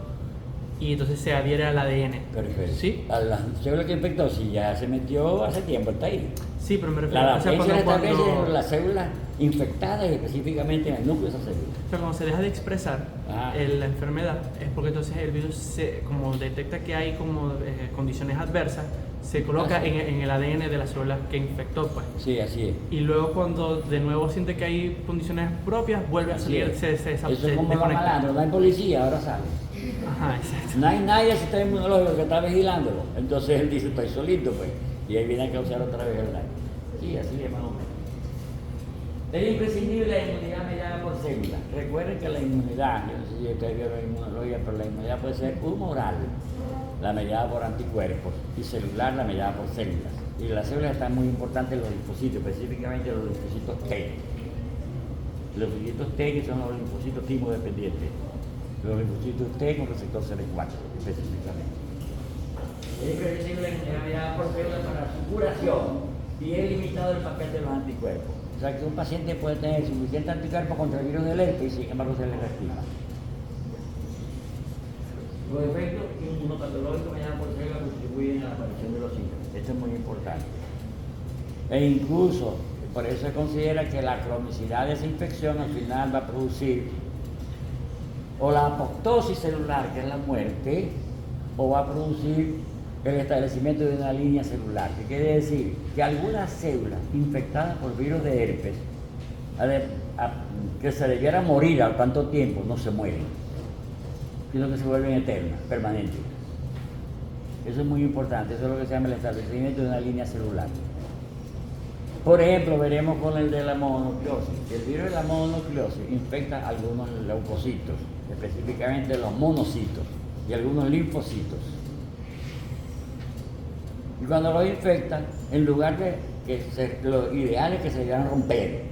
y entonces se adhiere al ADN. Perfecto. ¿Sí? A las células que infectó, si ya se metió hace tiempo, está ahí. Sí, pero me refiero La o sea, latencia se establece cuando, en las células infectadas y específicamente en el núcleo de esas células. o sea, cuando se deja de expresar la enfermedad es porque entonces el virus, como detecta que hay como condiciones adversas, se coloca en el ADN de la célula que infectó, pues. Sí, así es. Y luego cuando de nuevo siente que hay condiciones propias, vuelve a salir, se Eso es como los desconecta. malandros, no hay policía, ahora sale. Ajá, exacto. No hay nadie del sistema inmunológico que está vigilándolo. Entonces él dice, estoy solito, pues. Y ahí viene a causar otra vez el daño. Sí, así es más o menos. Es imprescindible la inmunidad mediada por células. Recuerden que la inmunidad, yo no sé si ustedes vieron la inmunología, pero la inmunidad puede ser humoral, la mediada por anticuerpos, y celular, la mediada por células. Y las células están muy importantes en los linfocitos, específicamente los linfocitos T. Los linfocitos T que son los linfocitos timodependientes. Los linfocitos T con receptor CD4, específicamente. Es imprescindible la inmunidad mediada por células para su curación y es limitado el papel de los anticuerpos. O sea que un paciente puede tener suficiente anticuerpos contra el virus del herpes y sin embargo se le reactiva. Los efectos inmunopatológicos mediados por células contribuyen a la aparición de los síntomas. Esto es muy importante. E incluso, por eso se considera que la cronicidad de esa infección al final va a producir o la apoptosis celular, que es la muerte, o va a producir el establecimiento de una línea celular, que quiere decir que algunas células infectadas por virus de herpes, que se debiera morir al tanto tiempo, no se mueren, sino que se vuelven eternas, permanentes. Eso es muy importante, eso es lo que se llama el establecimiento de una línea celular. Por ejemplo, veremos con el de la mononucleosis. El virus de la mononucleosis infecta algunos leucocitos, específicamente los monocitos y algunos linfocitos. Y cuando los infectan, en lugar de lo ideal es que se debieran romper,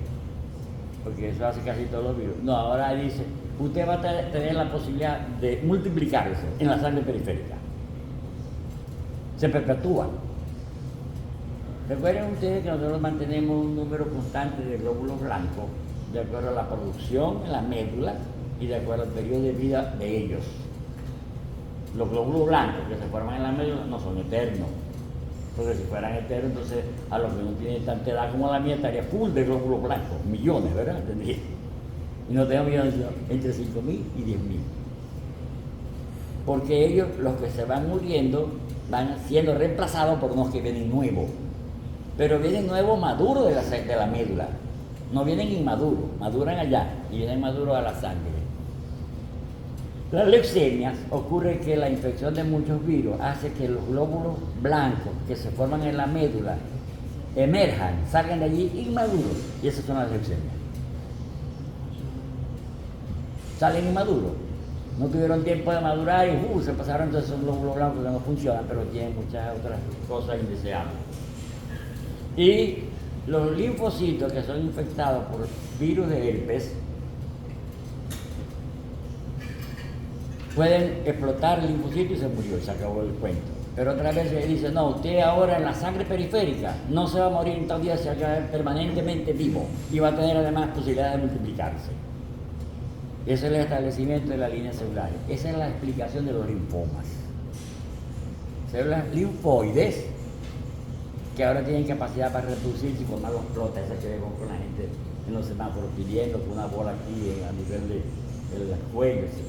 porque eso hace casi todos los virus. No, ahora dice, usted va a tener la posibilidad de multiplicarse en la sangre periférica. Se perpetúa. Recuerden ustedes que nosotros mantenemos un número constante de glóbulos blancos de acuerdo a la producción en la médula y de acuerdo al periodo de vida de ellos. Los glóbulos blancos que se forman en la médula no son eternos, porque si fueran eternos, entonces a los que no tienen tanta edad como la mía estaría full de glóbulos blancos, millones, ¿verdad? ¿Entendí? Y no tengo millones, sino entre 5.000 y 10.000. Porque ellos, los que se van muriendo, van siendo reemplazados por unos que vienen nuevos. Pero vienen nuevos maduros de la médula. No vienen inmaduros, maduran allá y vienen maduros a la sangre. Las leucemias ocurre que la infección de muchos virus hace que los glóbulos blancos que se forman en la médula emerjan, salgan de allí inmaduros, y esas son las leucemias. Salen inmaduros, no tuvieron tiempo de madurar y se pasaron, entonces son glóbulos blancos que no funcionan, pero tienen muchas otras cosas indeseables. Y los linfocitos que son infectados por virus de herpes pueden explotar el linfocito y se murió, y se acabó el cuento. Pero otra vez se dice, no, usted ahora en la sangre periférica no se va a morir, todavía se va a quedar permanentemente vivo y va a tener además posibilidad de multiplicarse. Ese es el establecimiento de la línea celular. Esa es la explicación de los linfomas. Células linfoides que ahora tienen capacidad para reproducirse y formar los plotas, esas que vemos con la gente en los semáforos pidiendo con una bola aquí a nivel del cuello, etc.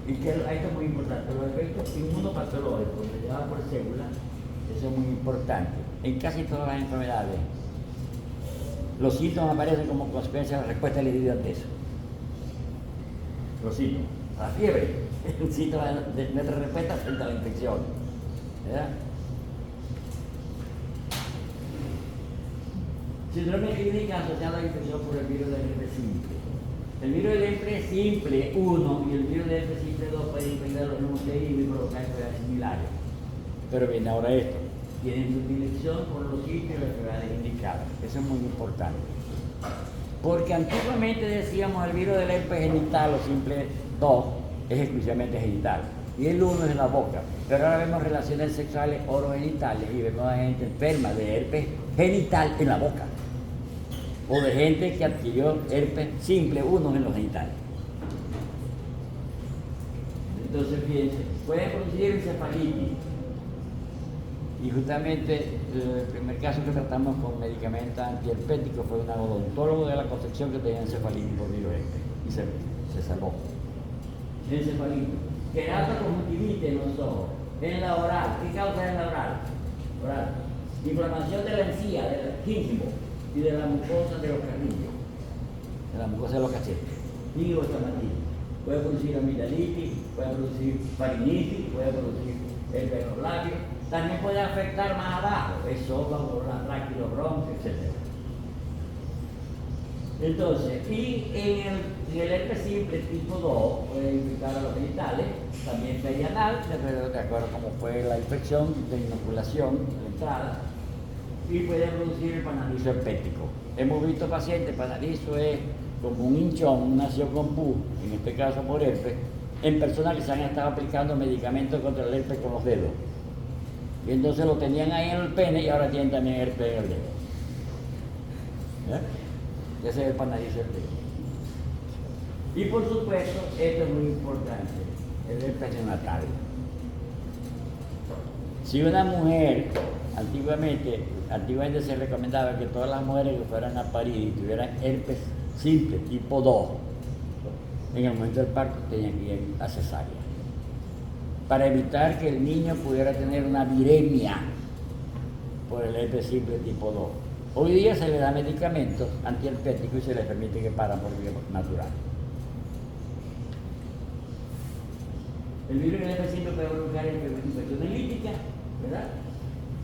Y que esto es muy importante, los efectos inmunopatológicos llevados por células, eso es muy importante. En casi todas las enfermedades, los síntomas aparecen como consecuencia de la respuesta al eso. Los síntomas, la fiebre, es un síntoma de nuestra respuesta frente a la infección, ¿verdad? Síndrome clínica asociado a la infección por el virus del herpes simple. El virus del herpes simple 1 y el virus del herpes simple 2 pueden infectar los mismos tejidos y provocar enfermedades similares. Pero viene ahora esto, tienen su dirección por los sitios y las enfermedades indicadas. Eso es muy importante. Porque antiguamente decíamos el virus del herpes genital o simple 2 es exclusivamente genital. Y el 1 es en la boca. Pero ahora vemos relaciones sexuales orogenitales y vemos a gente enferma de herpes genital en la boca. O de gente que adquirió herpes simple 1 en los genitales. Entonces, fíjense, puede producir encefalitis. Y justamente el primer caso que tratamos con medicamentos antiherpéticos fue un odontólogo de la Concepción que tenía encefalitis por virus herpes y se salvó. Encefalitis. Queratoconjuntivitis en los ojos, en la oral. ¿Qué causa en la oral? Oral. Inflamación de la encía, del gíngivo y de la mucosa de los carrillos, de la mucosa de los cachetes, y osteomatitis. Puede producir amigdalitis, puede producir farinitis, puede producir herpes en los labios. También puede afectar más abajo, esófago, la tráquea, los bronquios, etc. Entonces, y en el herpes simple tipo 2 puede infectar a los genitales, también perianal, de acuerdo a cómo fue la infección de inoculación, de entrada, y puede producir el panadizo herpético. Hemos visto pacientes, panadizo es como un hinchón, nació con pus, en este caso por herpes, en personas que se han estado aplicando medicamentos contra el herpes con los dedos. Y entonces lo tenían ahí en el pene y ahora tienen también herpes en el dedo. ¿Ya? Ese es el panadizo herpético. Y por supuesto, esto es muy importante, el herpes neonatal. Si una mujer, antiguamente se recomendaba que todas las mujeres que fueran a parir y tuvieran herpes simple, tipo 2, en el momento del parto tenían que ir a cesárea, para evitar que el niño pudiera tener una viremia por el herpes simple tipo 2. Hoy día se le da medicamentos antiherpéticos y se les permite que paran por vía natural. El virus del herpes simple puede provocar infección lítica, ¿verdad?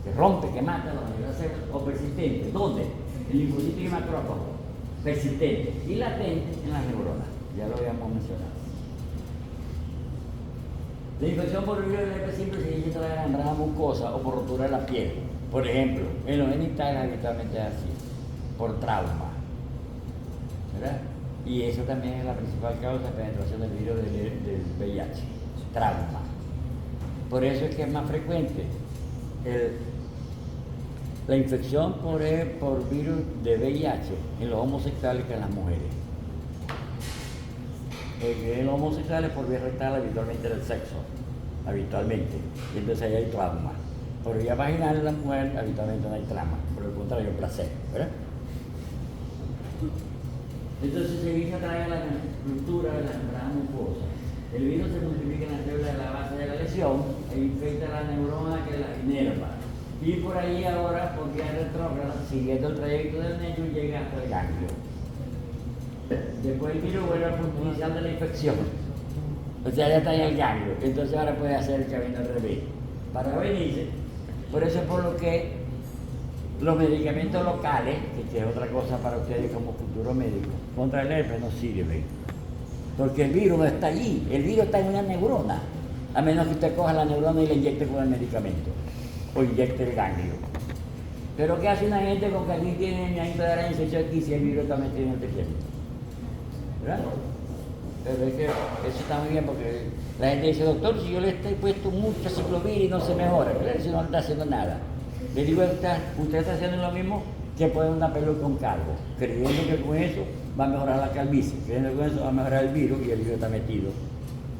Que rompe, que mata a las células, o persistente. ¿Dónde? El linfocito y macrófago. Persistente y latente en las neuronas. Ya lo habíamos mencionado. La infección por virus del herpes simple se inicia de la membrana mucosa o por rotura de la piel. Por ejemplo, en los genitales habitualmente es así, por trauma, ¿verdad? Y eso también es la principal causa de penetración del virus del VIH, trauma. Por eso es que es más frecuente la infección por virus de VIH en los homosexuales que en las mujeres. En los homosexuales por vía rectal habitualmente del sexo, habitualmente, y entonces ahí hay trauma. Por vía vaginal en la mujer habitualmente no hay trauma, por el contrario, placer, ¿verdad? Entonces se inicia a través de la ruptura de la membrana mucosa. El virus se multiplica en la célula de la base de la lesión e infecta la neurona que la inerva. Y por ahí ahora, por vía retrógrada, siguiendo el trayecto del nervio, llega hasta el ganglio. Después el virus vuelve al punto inicial de la infección. O sea, ya está en el ganglio. Entonces ahora puede hacer el camino al revés. Para venirse. Por eso es por lo que los medicamentos locales, que es otra cosa para ustedes como futuro médico, contra el herpes no sirven. Porque el virus no está allí. El virus está en una neurona. A menos que usted coja la neurona y la inyecte con el medicamento. O inyecte el ganglio. Pero ¿qué hace una gente con que aquí tiene ñaito de araña y se aquí si el virus está metido en el tejido? ¿Verdad? Pero es que eso está muy bien porque la gente dice, doctor, si yo le estoy puesto mucha ciclovir y no se mejora, ¿verdad? Si no está haciendo nada. Le digo, usted está haciendo lo mismo que poner una peluca con calvo, creyendo que con eso va a mejorar la calvicie, creyendo que con eso va a mejorar el virus y el virus está metido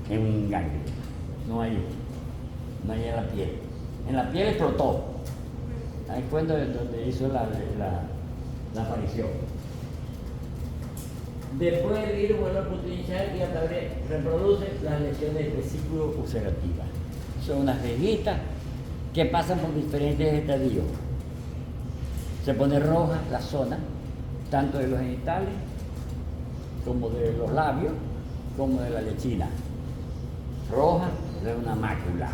en un ganglio. No hay en la piel. En la piel explotó. Ahí fue donde hizo la aparición. Después el virus vuelve a punto inicial y otra vez reproduce las lesiones vesículo ulcerativas. Son unas vejitas que pasan por diferentes estadios. Se pone roja la zona, tanto de los genitales, como de los labios, como de la lechina. Roja es una mácula.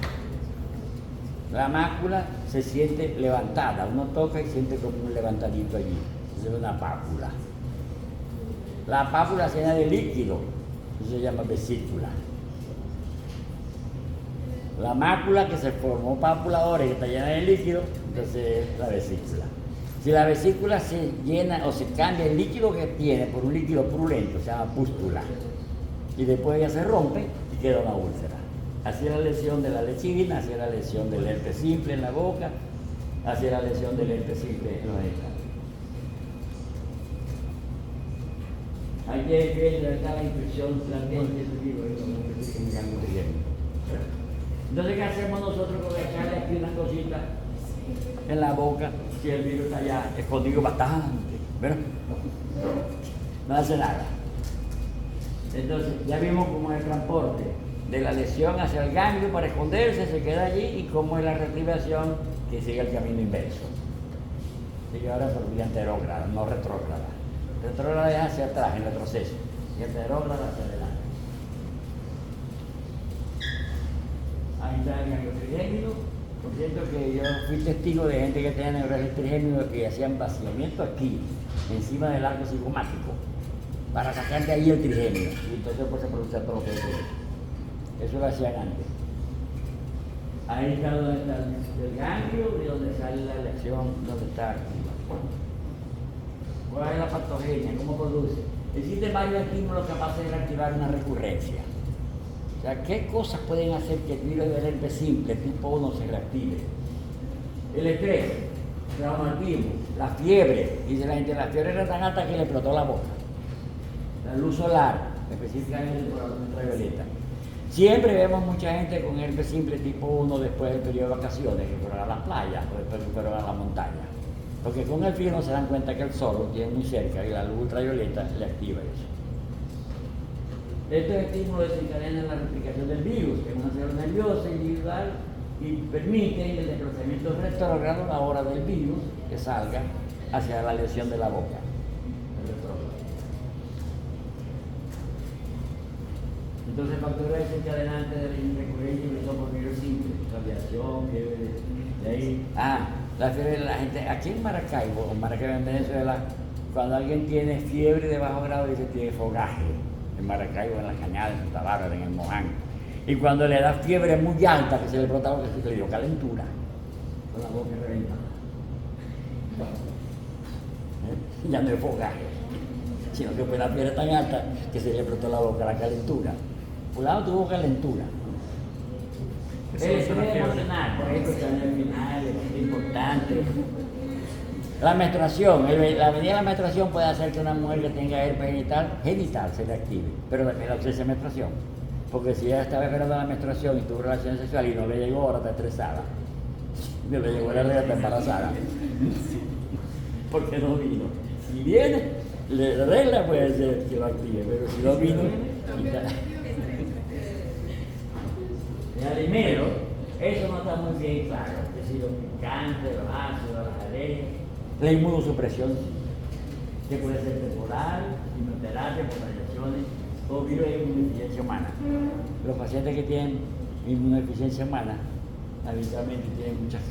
La mácula se siente levantada, uno toca y siente como un levantadito allí. Es una pápula. La pápula se llena de líquido, eso se llama vesícula. La mácula que se formó pápula ahora y está llena de líquido, entonces es la vesícula. Si la vesícula se llena o se cambia el líquido que tiene por un líquido purulento, se llama pústula. Y después ella se rompe y queda una úlcera. Así es la lesión de la lechina, así es la lesión del herpes simple en la boca, así es la lesión del herpes simple en los genitales. Hay que ver dónde está la infección latente del virus, entonces, ¿qué hacemos nosotros con echarle aquí una cosita en la boca si el virus está allá escondido bastante? ¿Verdad? No hace nada. Entonces, ya vimos cómo es el transporte de la lesión hacia el ganglio para esconderse, se queda allí, y cómo es la reactivación que sigue el camino inverso. Sigue ahora por vía anterógrada, no retrógrada. Retrógrada es hacia atrás, en retroceso, y anterógrada hacia adelante. Ahí está el ganglio trigémino. Por cierto que yo fui testigo de gente que tenía neuralgia trigémino y hacían vaciamiento aquí, encima del arco cigomático, para sacar de ahí el trigémino. Y entonces pues se produce atrofia. Eso lo hacían antes. Ahí está donde está el ganglio y donde sale la lesión, donde está activa. ¿Cuál es la patogenia? ¿Cómo produce? Existen varios estímulos capaces de reactivar una recurrencia. O sea, ¿qué cosas pueden hacer que el virus del herpes simple tipo 1 se reactive? El estrés, el traumatismo, la fiebre. Dice la gente, la fiebre era tan alta que le explotó la boca. La luz solar, específicamente por la luz ultravioleta. Siempre vemos mucha gente con herpes simple tipo 1 después del periodo de vacaciones, que fueron a las playas o después que fueron a la montaña. Porque con el frío no se dan cuenta que el sol lo tiene muy cerca y la luz ultravioleta le activa eso. Estos estímulos desencadenan la replicación del virus en una célula nerviosa individual y permiten el desplazamiento retrógrado a la hora del virus que salga hacia la lesión de la boca. Entonces, factores desencadenantes de la recurrencia y por virus simple, radiación, fiebre, de ahí. La fiebre de la gente. Aquí en Maracaibo, en Venezuela, cuando alguien tiene fiebre de bajo grado, dice que tiene fogaje. En Maracaibo, en la Cañada, en Santa Bárbara, en el Moján. Y cuando le da fiebre muy alta, que se le brota lo que se le dio calentura, con la boca reventada. Ya no es fogaje, sino que fue la fiebre tan alta que se le brotó la boca, la calentura. Fulano tuvo calentura. Eso es una fiebre. Emocional, por ejemplo, que al final es importante. La menstruación, la venida de la menstruación puede hacer que una mujer que tenga herpes genital se le active, pero también la ausencia de menstruación. Porque si ella estaba esperando la menstruación y tuvo relaciones sexuales y no le llegó, ahora está estresada. No le llegó la regla, está embarazada. Porque no vino. Si viene, la regla puede ser que lo active, pero si no vino, quita. El alimento, eso no está muy bien claro. Es decir, los picantes, los ácidos, las alergias. La inmunosupresión, que puede ser temporal, quimioterapia por radiaciones o virus de inmunodeficiencia humana. Los pacientes que tienen inmunodeficiencia humana habitualmente tienen muchas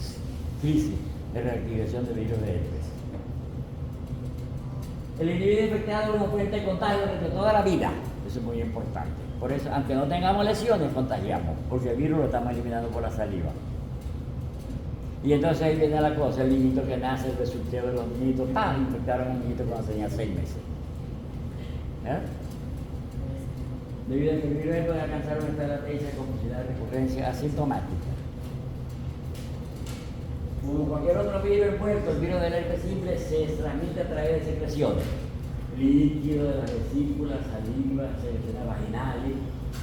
crisis de reactivación de virus de herpes. El individuo infectado es una fuente de contagio durante toda la vida. Eso es muy importante. Por eso, aunque no tengamos lesiones, contagiamos, porque el virus lo estamos eliminando por la saliva. Y entonces ahí viene la cosa, el niñito que nace, el resultado de los niñitos, ¡pam! Infectaron a un niñito cuando tenía 6 meses. Debido a que el virus puede alcanzar una estrategia de complicidad de recurrencia asintomática. Como cualquier otro virus envuelto, el virus del herpes simple se transmite a través de secreciones, líquido de las vesículas, saliva, secreciones vaginales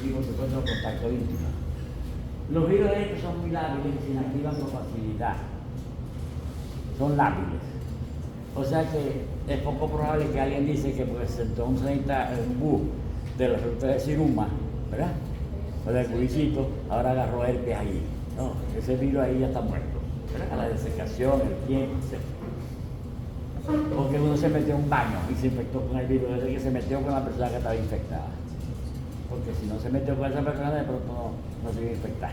y por supuesto contacto íntimo. Los virus de herpes son muy lábiles y se inactivan con facilidad. Son lábiles. O sea que es poco probable que alguien dice que pues entonces está el bus de la fruta de ciruma, ¿verdad? O del cubicito, ahora agarró herpes ahí. No, ese virus ahí ya está muerto. ¿Verdad? A la desecación, el tiempo, etc. O que uno se metió en un baño y se infectó con el virus, desde que se metió con la persona que estaba infectada. Porque si no se metió con esa persona, de pronto no se iba a infectar.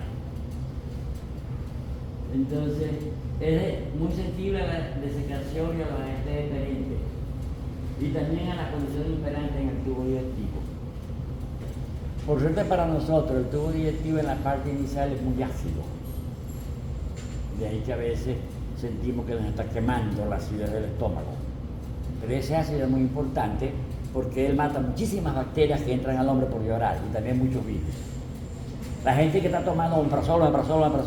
Entonces, es muy sensible a la desecación y a los agentes diferentes. Y también a las condiciones imperantes en el tubo digestivo. Por suerte para nosotros, el tubo digestivo en la parte inicial es muy ácido. De ahí que a veces sentimos que nos está quemando la acidez del estómago. Pero ese ácido es muy importante porque él mata muchísimas bacterias que entran al hombre por llorar y también muchos virus. La gente que está tomando omeprazol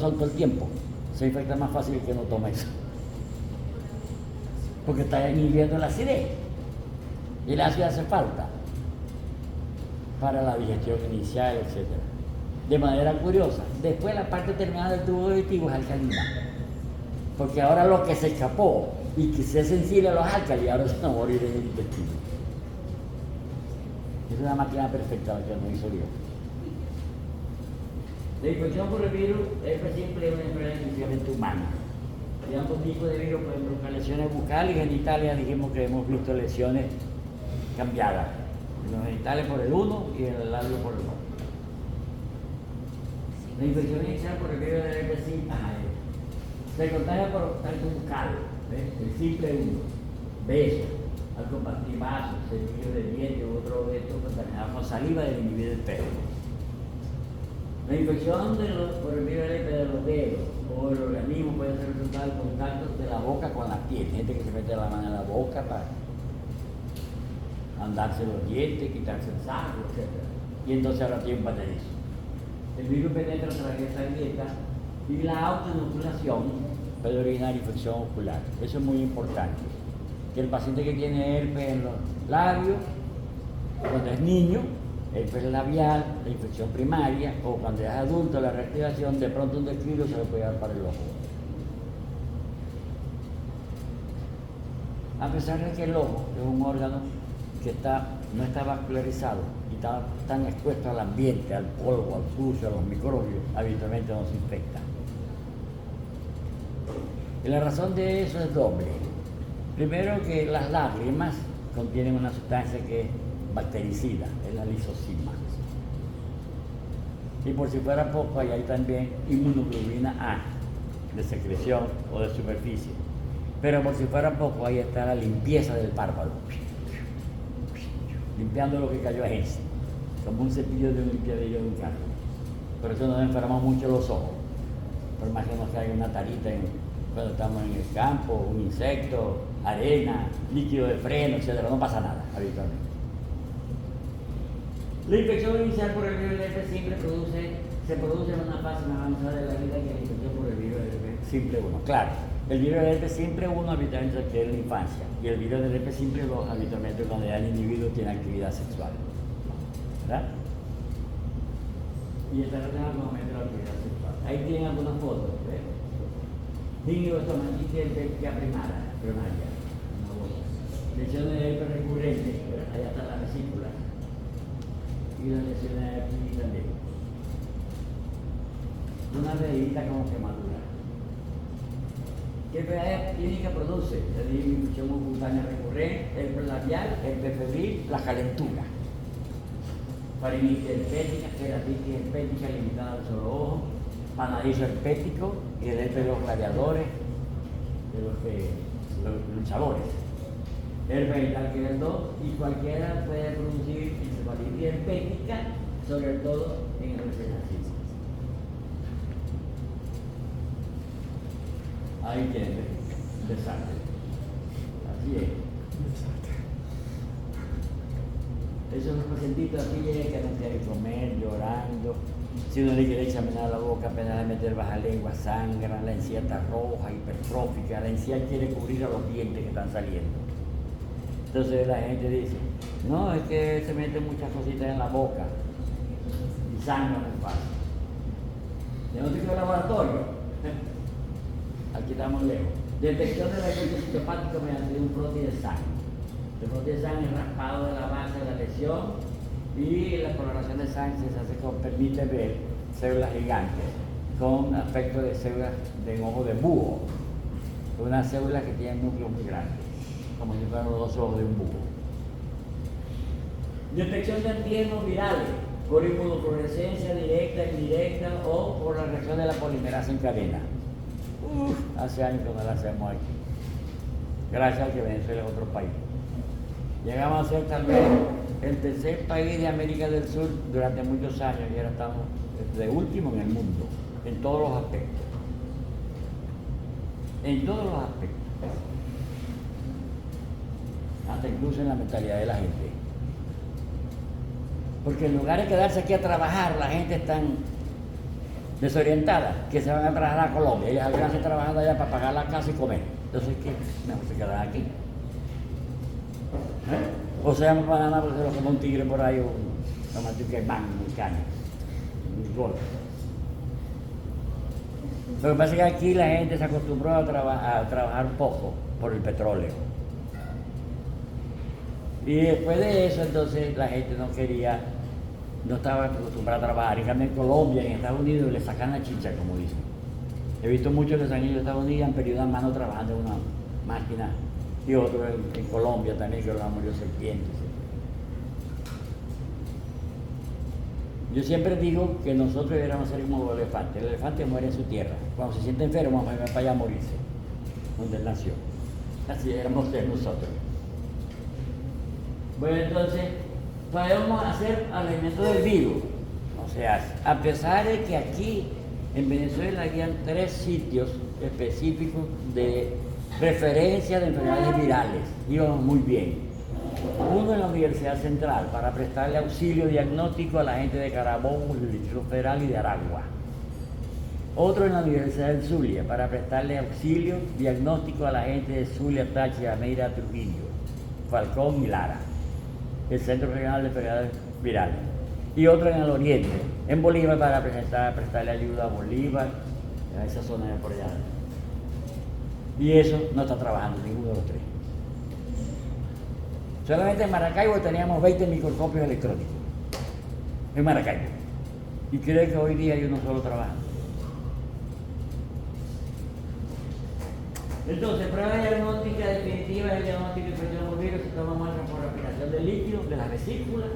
todo el tiempo se infecta más fácil que no toma eso. Porque está inhibiendo la acidez. Y el ácido hace falta para la digestión inicial, etc. De manera curiosa, después la parte terminal del tubo digestivo es alcalina. Porque ahora lo que se escapó y que sea sensible a los álcalis, ahora se va a morir en el intestino. Es una máquina perfecta la que nos hizo Dios. La infección por el virus es siempre una enfermedad exclusivamente humana. Hay ambos tipos de virus pueden provocar lesiones bucales y genitales. Ya dijimos que hemos visto lesiones cambiadas. En los genitales por el uno y en el labio por el otro. La infección inicial por el virus del herpes simple se contagia por contacto bucal, el simple uno, beso, al compartir vasos, cepillo de dientes u otro de estos contaminados con saliva del individuo del pelo. La infección por el virus del herpes de los dedos o el organismo puede ser resultado del contacto de la boca con la piel. Gente que se mete la mano en la boca para andarse los dientes, quitarse el saco, etc. Y entonces ahora tiene un patenizo. El virus penetra a través de esta grieta y la autoinoculación puede originar infección ocular. Eso es muy importante. Que el paciente que tiene herpes en los labios, cuando es niño, herpes labial, la infección primaria, o cuando es adulto, la reactivación, de pronto un descuido se lo puede dar para el ojo. A pesar de que el ojo es un órgano que no está vascularizado y está tan expuesto al ambiente, al polvo, al sucio, a los microbios, habitualmente no se infecta. Y la razón de eso es doble. Primero, que las lágrimas contienen una sustancia que es bactericida, es la lisozima. Y por si fuera poco, ahí hay también inmunoglobulina A, de secreción o de superficie. Pero por si fuera poco, ahí está la limpieza del párpado, limpiando lo que cayó a ese, como un cepillo de un limpiadillo de un carro. Por eso nos enfermamos mucho los ojos. Por más que nos caiga una tarita cuando estamos en el campo, un insecto, arena, líquido de freno, etcétera, no pasa nada habitualmente. La infección inicial por el virus del herpes simple se produce en una fase más avanzada de la vida que la infección por el virus del herpes simple 1. Claro, el virus del herpes simple 1 habitualmente se adquiere en la infancia y el virus del herpes simple 2 habitualmente cuando ya el individuo tiene actividad sexual. ¿Verdad? Y está relacionado con aumento de la actividad sexual. Ahí tienen algunas fotos, ¿ves? Gingivo estomatitis entérica primaria, una bolsa. Lesiones de herpes recurrentes, ¿verdad? Allá está la vesícula. Y las lesiones de aquí también. Una redita como quemadura. ¿Qué enfermedad clínica produce? La infección cutánea recurrente, herpes labial, herpes febril, la calentura. Faringitis herpética, queratitis herpética limitada al solo ojo, panadizo herpético y el herpes de los gladiadores, de los luchadores. Herpes genital que es el 2 y cualquiera puede producir encefalitis herpética, sobre todo en el recién nacido. Ahí tiene desastre. Así es. Esos son los pacientitos así que no quieren comer, llorando. Si uno le quiere examinar la boca, apenas le meter baja lengua, sangra, la encía está roja, hipertrófica, la encía quiere cubrir a los dientes que están saliendo. Entonces la gente dice, no, es que se meten muchas cositas en la boca y sangra muy fácil. Diagnóstico de laboratorio, aquí estamos lejos. Detección de la infección citopática mediante un frotis de sangre. El frotis de sangre es raspado de la base de la lesión y la coloración de sangre se hace permite ver células gigantes con aspecto de células de ojo de búho, unas células que tienen núcleos muy grandes, como si fueran los dos ojos de un búho. Detección de antígenos virales por inmunofluorescencia directa, indirecta o por la reacción de la polimerasa en cadena. Hace años que no la hacemos aquí, gracias a que Venezuela es otro país. Llegamos a ser tal vez el tercer país de América del Sur durante muchos años y ahora estamos de último en el mundo, en todos los aspectos. En todos los aspectos. Hasta incluso en la mentalidad de la gente. Porque en lugar de quedarse aquí a trabajar, la gente está desorientada, que se van a trabajar a Colombia. Ellos algunas trabajando allá para pagar la casa y comer. Entonces, ¿qué? No, se quedan aquí. O sea, banana porque se lo come un tigre por ahí o tomate un caimán, un caña, un golpe. Lo que pasa es que aquí la gente se acostumbró a trabajar poco por el petróleo. Y después de eso, entonces la gente no estaba acostumbrada a trabajar. En cambio, en Colombia, en Estados Unidos, le sacan la chicha, como dicen. He visto muchos que se han ido a Estados Unidos y han perdido la mano trabajando en una máquina. Y otros en Colombia también, que lo han morido serpientes. Yo siempre digo que nosotros deberíamos ser como los elefantes. El elefante muere en su tierra. Cuando se siente enfermo, va para allá a morirse, donde él nació. Así deberíamos ser nosotros. Bueno, entonces, podemos hacer alimentos del virus. O sea, a pesar de que aquí en Venezuela habían 3 sitios específicos de referencia de enfermedades virales, íbamos muy bien. Uno en la Universidad Central para prestarle auxilio diagnóstico a la gente de Carabobo, del Distrito Federal y de Aragua. Otro en la Universidad del Zulia para prestarle auxilio diagnóstico a la gente de Zulia, Táchira, Meira, Trujillo, Falcón y Lara, el Centro Regional de Enfermedades Virales. Y otro en el Oriente, en Bolívar para prestarle ayuda a Bolívar, a esa zona de por allá. Y eso no está trabajando ninguno de los 3. Solamente en Maracaibo teníamos 20 microscopios electrónicos. En Maracaibo. Y creo que hoy día hay uno solo trabajando. Entonces, prueba diagnóstica definitiva del diagnóstico de infección por virus se toma muestras por aplicación de líquido de las vesículas.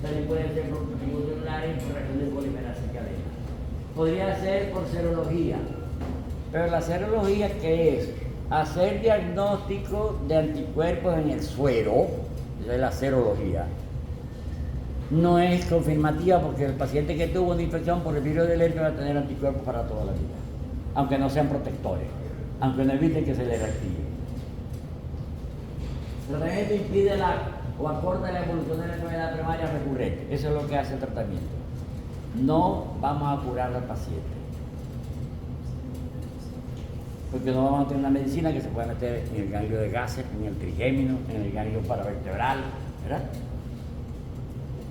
También pueden ser por cultivos celulares por reacción de polimerasa en cadena. Podría ser por serología. Pero la serología, ¿qué es? Hacer diagnóstico de anticuerpos en el suero, esa es la serología, no es confirmativa porque el paciente que tuvo una infección por el virus del herpes va a tener anticuerpos para toda la vida, aunque no sean protectores, aunque no eviten que se le reactive. El tratamiento impide o acorta la evolución de la enfermedad primaria recurrente. Eso es lo que hace el tratamiento. No vamos a curar al paciente, porque no vamos a tener una medicina que se pueda meter en el ganglio de gases, en el trigémino, en el ganglio paravertebral, ¿verdad?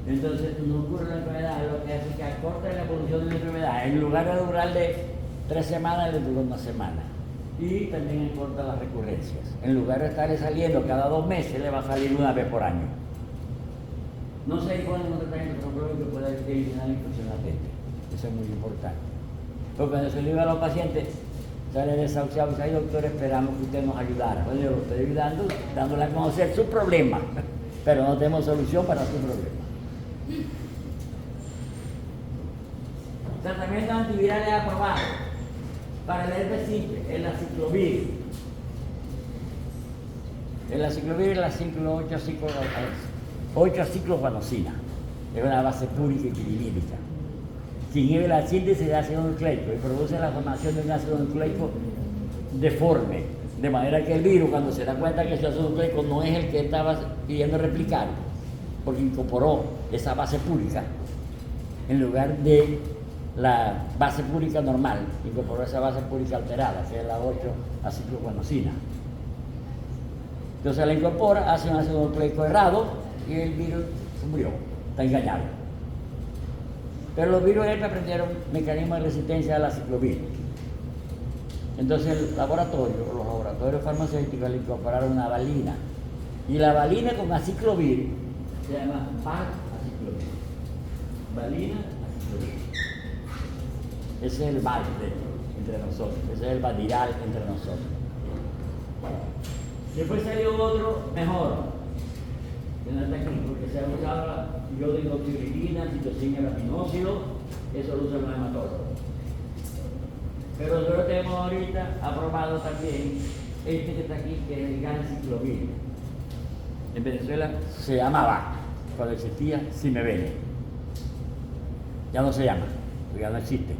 Entonces no cura la enfermedad, lo que hace es que acorta la evolución de la enfermedad. En lugar de durarle 3 semanas, le dura 1 semana. Y también acorta las recurrencias. En lugar de estarle saliendo cada 2 meses, le va a salir 1 vez por año. No se impone un tratamiento que pueda eliminar la infección latente. Eso es muy importante. Porque cuando se le diga a los pacientes, sale desahuciado y dice: ay, doctor, esperamos que usted nos ayudara. Bueno, yo lo estoy ayudando, dándole a conocer su problema, pero no tenemos solución para su problema. Tratamientos antivirales aprobados para el herpes simple, el aciclovir. El aciclovir es la 8-acicloguanosina, es una base púrica y pirimídica, que inhibe la síntesis de ácido nucleico y produce la formación de un ácido nucleico deforme, de manera que el virus, cuando se da cuenta que ese ácido nucleico no es el que estaba pidiendo replicar, porque incorporó esa base púrica en lugar de la base púrica normal, incorporó esa base púrica alterada, que es la 8-acicloguanosina. Entonces la incorpora, hace un ácido nucleico errado y el virus se murió, está engañado. Pero los virus aprendieron mecanismos de resistencia al aciclovir. Entonces los laboratorios farmacéuticos le incorporaron una valina. Y la valina con aciclovir se llama val-aciclovir. Valina, aciclovir. Ese es el val entre nosotros, ese es el vadiral entre nosotros. Después salió otro mejor, que no está aquí, porque se ha usado la iodoinoxidilina, citosina, rapinócido, eso lo usan los hematólogos. Pero nosotros tenemos ahorita aprobado también este que está aquí, que es el ganciclovir. En Venezuela se llamaba, cuando existía, Simebene. Ya no se llama, porque ya no existe.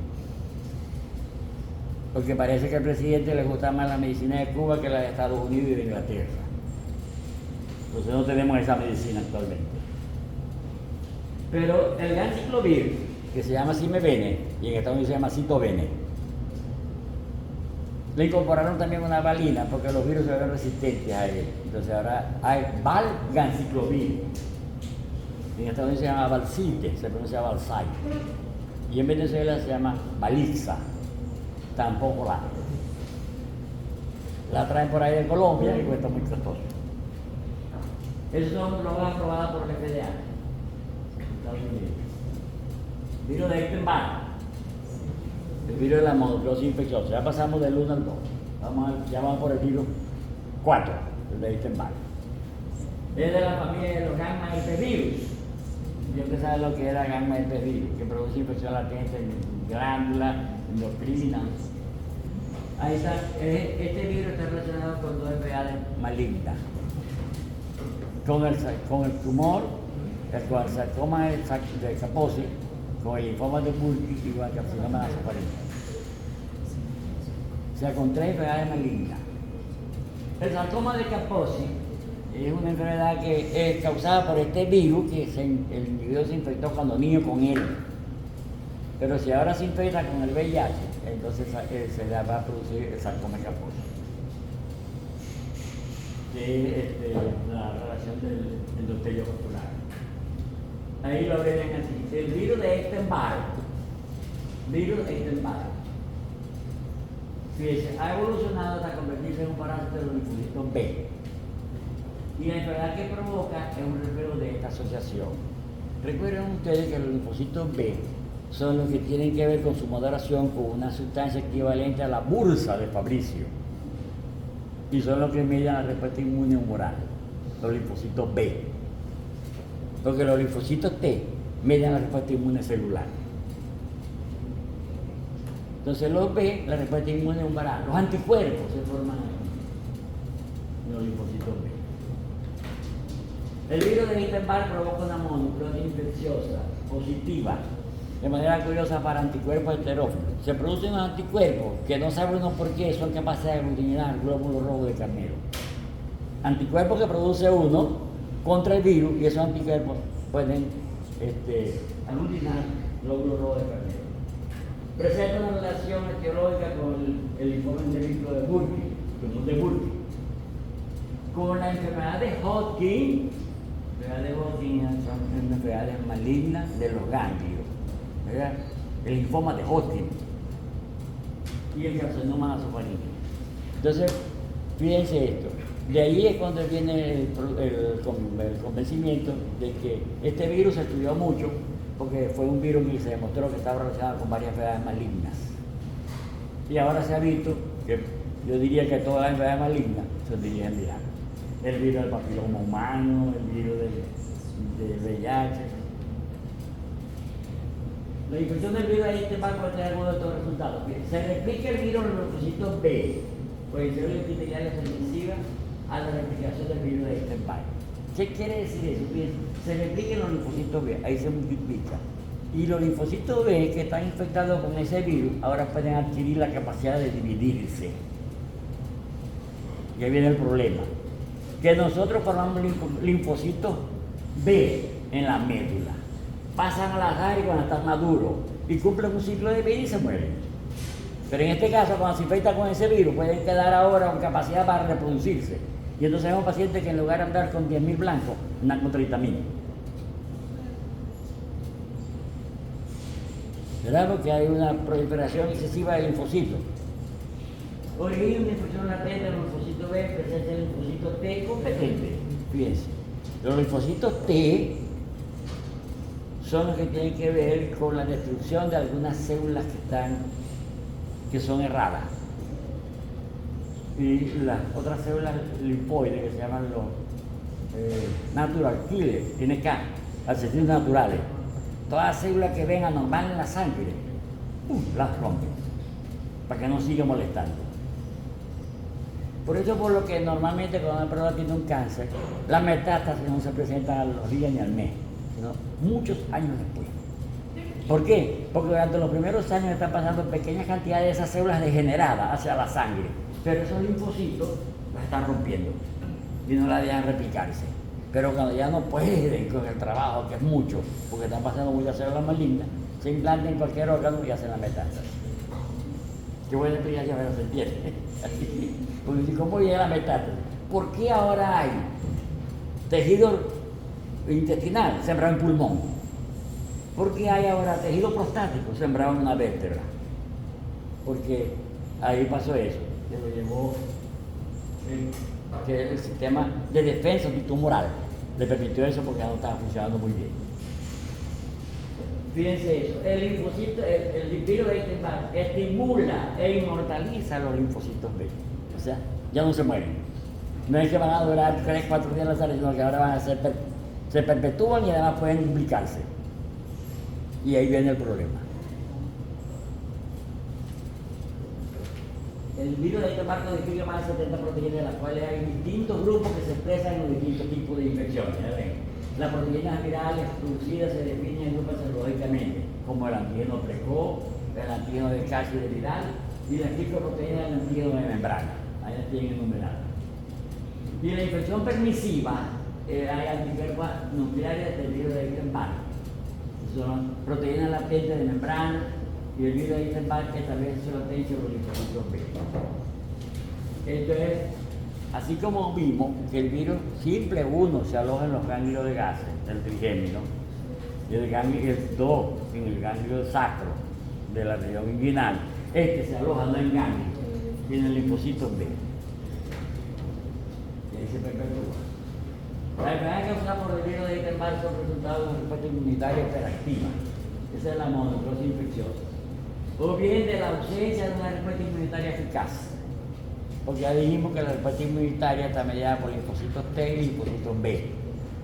Porque parece que al presidente le gusta más la medicina de Cuba que la de Estados Unidos y de Inglaterra. Entonces no tenemos esa medicina actualmente. Pero el ganciclovir, que se llama Simebene, y en Estados Unidos se llama Citovene, le incorporaron también una valina porque los virus se ven resistentes a él. Entonces ahora hay valganciclovir. En Estados Unidos se llama Valcite, se pronuncia Valsai. Y en Venezuela se llama Valixa. Tampoco la traen por ahí de Colombia y cuesta muy costoso. Esos son drogas aprobadas por el FDA, Estados Unidos. Virus de Epstein-Barr, el virus de la mononucleosis infecciosa. Ya pasamos del 1 al 2. Ya vamos por el virus 4, el de Epstein-Barr. Es de la familia de los gamma herpesvirus. Yo pensaba lo que era gamma herpesvirus, que produce infección latente en glándulas, endocrina. Ahí está. Este virus está relacionado con 2 enfermedades malignas. Con el tumor, con el sarcoma de Kaposi, con el linfoma de Burkitt y con el carcinoma nasofaríngeo. O sea, con 3 enfermedades malignas. El sarcoma de Kaposi es una enfermedad que es causada por este virus que el individuo se infectó cuando niño con él. Pero si ahora se infecta con el VIH, entonces se le va a producir el sarcoma de Kaposi. Que es la relación del endotelio vascular. Ahí lo ven así. El virus de Epstein-Barr. Fíjense, ha evolucionado hasta convertirse en un parásito de los linfocitos B. Y la enfermedad que provoca es un reflejo de esta asociación. Recuerden ustedes que los linfocitos B son los que tienen que ver con su moderación con una sustancia equivalente a la bursa de Fabricio. Y son los que miden la respuesta inmune humoral, los linfocitos B. Porque los linfocitos T miden la respuesta inmune celular. Entonces los B, la respuesta inmune humoral, los anticuerpos se forman en los linfocitos B. El virus de Epstein-Barr provoca una mononucleosis infecciosa positiva, de manera curiosa para anticuerpos heterófilos. Se producen unos anticuerpos que no sabe uno por qué son capaces de aglutinar el glóbulo rojo de carnero. Anticuerpos que produce uno contra el virus y esos anticuerpos pueden aglutinar el glóbulo rojo de carnero. Presenta una relación etiológica con el linfoma endémico de Burkitt, con la enfermedad de Hodgkin. Enfermedad de Hodgkin son enfermedades malignas de los ganglios, ¿verdad? El linfoma de Hodgkin y el carcinoma nasofaríngeo. Entonces, fíjense esto. De ahí es cuando viene el convencimiento de que este virus se estudió mucho porque fue un virus que se demostró que estaba relacionado con varias enfermedades malignas. Y ahora se ha visto que yo diría que todas las enfermedades malignas se dirigen virales. El virus del papiloma humano, el virus del VIH. La infección del virus de Epstein-Barr puede tener algunos de estos resultados. Se replica el virus en los linfocitos B, por el célula epitelial sensitiva a la replicación del virus de Epstein-Barr. ¿Qué quiere decir eso? Se replica en los linfocitos B, ahí se multiplica. Y los linfocitos B que están infectados con ese virus ahora pueden adquirir la capacidad de dividirse. Y ahí viene el problema. Que nosotros formamos linfocitos B en la médula. Pasan a la sangre cuando están maduros y cumplen un ciclo de vida y se mueren. Pero en este caso, cuando se infectan con ese virus, pueden quedar ahora con capacidad para reproducirse. Y entonces hay un paciente que en lugar de andar con 10.000 blancos, anda con 30.000. ¿Verdad? Porque hay una proliferación excesiva de linfocitos. Origen de infección latente del linfocito B, presencia del linfocito T competente. Fíjense, los linfocitos T son los que tienen que ver con la destrucción de algunas células que son erradas. Y las otras células linfoides que se llaman los natural killer, NK, asesinos naturales. Todas las células que ven anormal en la sangre, las rompen, para que no siga molestando. Por eso, por lo que normalmente cuando una persona tiene un cáncer, las metástasis no se presentan a los días ni al mes, sino muchos años después. ¿Por qué? Porque durante los primeros años están pasando pequeñas cantidades de esas células degeneradas hacia la sangre, pero esos linfocitos las están rompiendo y no la dejan replicarse. Pero cuando ya no pueden con el trabajo, que es mucho, porque están pasando muchas células malignas, se implantan en cualquier órgano y hacen la metástasis. Qué buena explicación, pero se entiende. Porque ¿cómo llega la metástasis? ¿Por qué ahora hay tejido intestinal sembrado en pulmón? ¿Por qué hay ahora tejido prostático sembrado en una vértebra? Porque ahí pasó eso, que lo llevó que el sistema de defensa antitumoral le permitió eso porque ya no estaba funcionando muy bien. Fíjense eso, el linfocito, el virus de Epstein-Barr estimula e inmortaliza los linfocitos B. O sea, ya no se mueren. No es que van a durar 3, 4 días en la sala, sino que ahora van a se perpetúan y además pueden duplicarse. Y ahí viene el problema. El virus de Epstein-Barr codifica más de 70 proteínas, de las cuales hay distintos grupos que se expresan en los distintos tipos de infecciones. Las proteínas virales producidas se definen en grupos serológicamente, como el antígeno precoz, el antígeno de calcio de viral y las glicoproteínas del antígeno de membrana. Ahí las tienen enumeradas. Y en la infección permisiva hay anticuerpos nucleares del virus de Epstein-Barr. Son proteínas latentes de membrana y el virus de Epstein-Barr que establece su latencia sobre los linfocitos B. Entonces, así como vimos que el virus simple 1 se aloja en los ganglios de gases, el trigémino, y el ganglio 2 en el ganglio sacro de la región inguinal, se aloja no en ganglio, sino en linfocitos B. Y ahí se perpetúa. La enfermedad causada por el virus de Epstein-Barr son resultados de una respuesta inmunitaria hiperactiva. Esa es la mononucleosis infecciosa. O bien de la ausencia de una respuesta inmunitaria eficaz. Porque ya dijimos que la respuesta inmunitaria está mediada por linfocitos T y linfocitos B.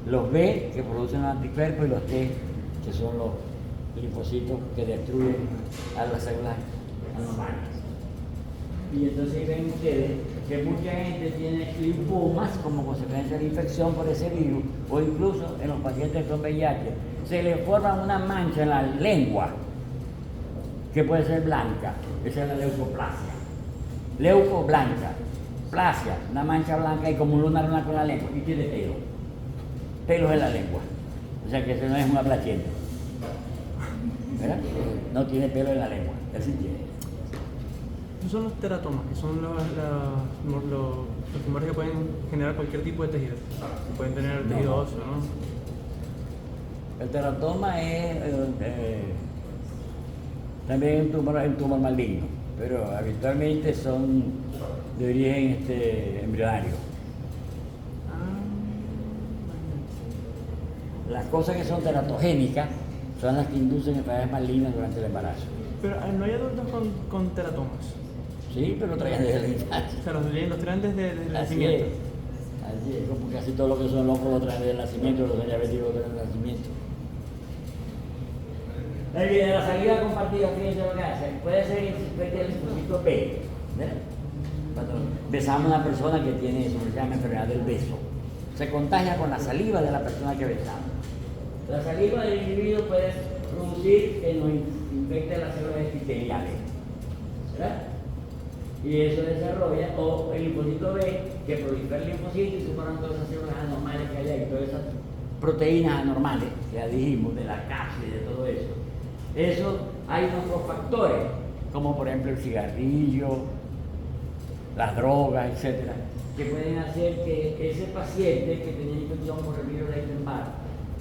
Los B que producen los anticuerpos y los T que son los linfocitos que destruyen a las células anormales. Y entonces ven ustedes que mucha gente tiene linfomas como consecuencia de la infección por ese virus, o incluso en los pacientes con VIH, se le forma una mancha en la lengua, que puede ser blanca, esa es la leucoplasia. Leucoblanca, plasia, una mancha blanca y como un lunar blanco en la lengua, y tiene pelo. Pelos en la lengua. O sea que ese no es una placenta. ¿Verdad? No tiene pelo en la lengua, él sí tiene. Esos son los teratomas, que son los tumores que pueden generar cualquier tipo de tejido. Pueden tener tejido óseo, ¿no? El teratoma es también un tumor maligno, pero habitualmente son de origen embrionario. Las cosas que son teratogénicas son las que inducen enfermedades malignas durante el embarazo. Pero no hay adultos con teratomas. Sí, pero lo traen desde la infancia. O sea, los traen desde el Así nacimiento. Así es, como casi todo lo que son locos lo traen desde el nacimiento, los diabéticos lo traen desde el nacimiento. De la salida compartida, fíjense lo que hace. Puede ser el linfocito B. ¿Verdad? Cuando besamos a una persona que tiene eso, se llama enfermedad del beso. Se contagia con la saliva de la persona que besamos. La saliva del individuo puede producir que nos infecte las células epiteliales. ¿Verdad? Y eso desarrolla, o el linfocito B, que prolifera el linfocito y se forman todas esas células anormales que hay ahí, todas esas proteínas anormales, que ya dijimos, de la cápsula y de todo eso. Eso, hay otros factores, como por ejemplo el cigarrillo, las drogas, etcétera, que pueden hacer que ese paciente que tenía infección por el virus de Epstein-Barr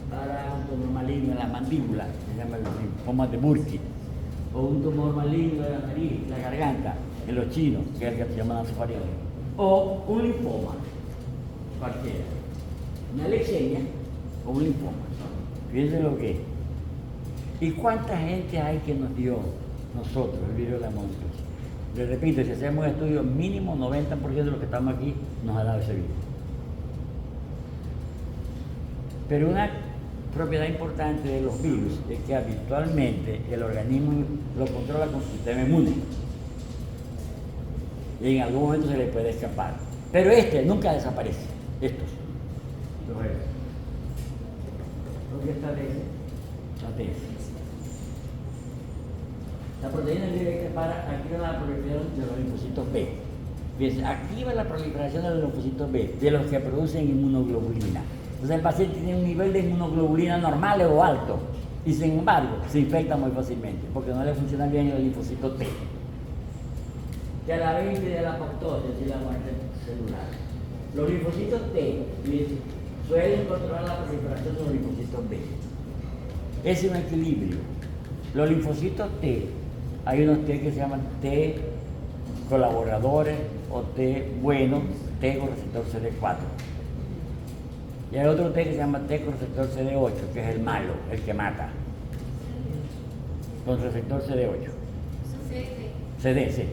para un tumor maligno en la mandíbula, se llama el linfoma de Burkitt, o un tumor maligno de la nariz, la garganta, en los chinos, que es el que se llama nasofaringe, o un linfoma, cualquiera, una leucemia o un linfoma. Fíjense lo que es. ¿Y cuánta gente hay que nos dio nosotros el virus de la mononucleosis? Les repito, si hacemos un estudio, mínimo 90% de los que estamos aquí nos ha dado ese virus. Pero una propiedad importante de los virus es que habitualmente el organismo lo controla con su sistema inmune. Y en algún momento se le puede escapar. Pero nunca desaparece. Estos. Lo que establece la tesis. La proteína libre que activa la proliferación de los linfocitos B. Fíjense, activa la proliferación de los linfocitos B, de los que producen inmunoglobulina. Entonces el paciente tiene un nivel de inmunoglobulina normal o alto, y sin embargo se infecta muy fácilmente, porque no le funcionan bien los linfocitos T. Que a la vez impide la apoptosis y la muerte celular. Los linfocitos T suelen controlar la proliferación de los linfocitos B. Es un equilibrio. Los linfocitos T, hay unos T que se llaman T colaboradores o T buenos, T con receptor CD4. Y hay otro T que se llama T con receptor CD8, que es el malo, el que mata. Con receptor CD8. CD, sí.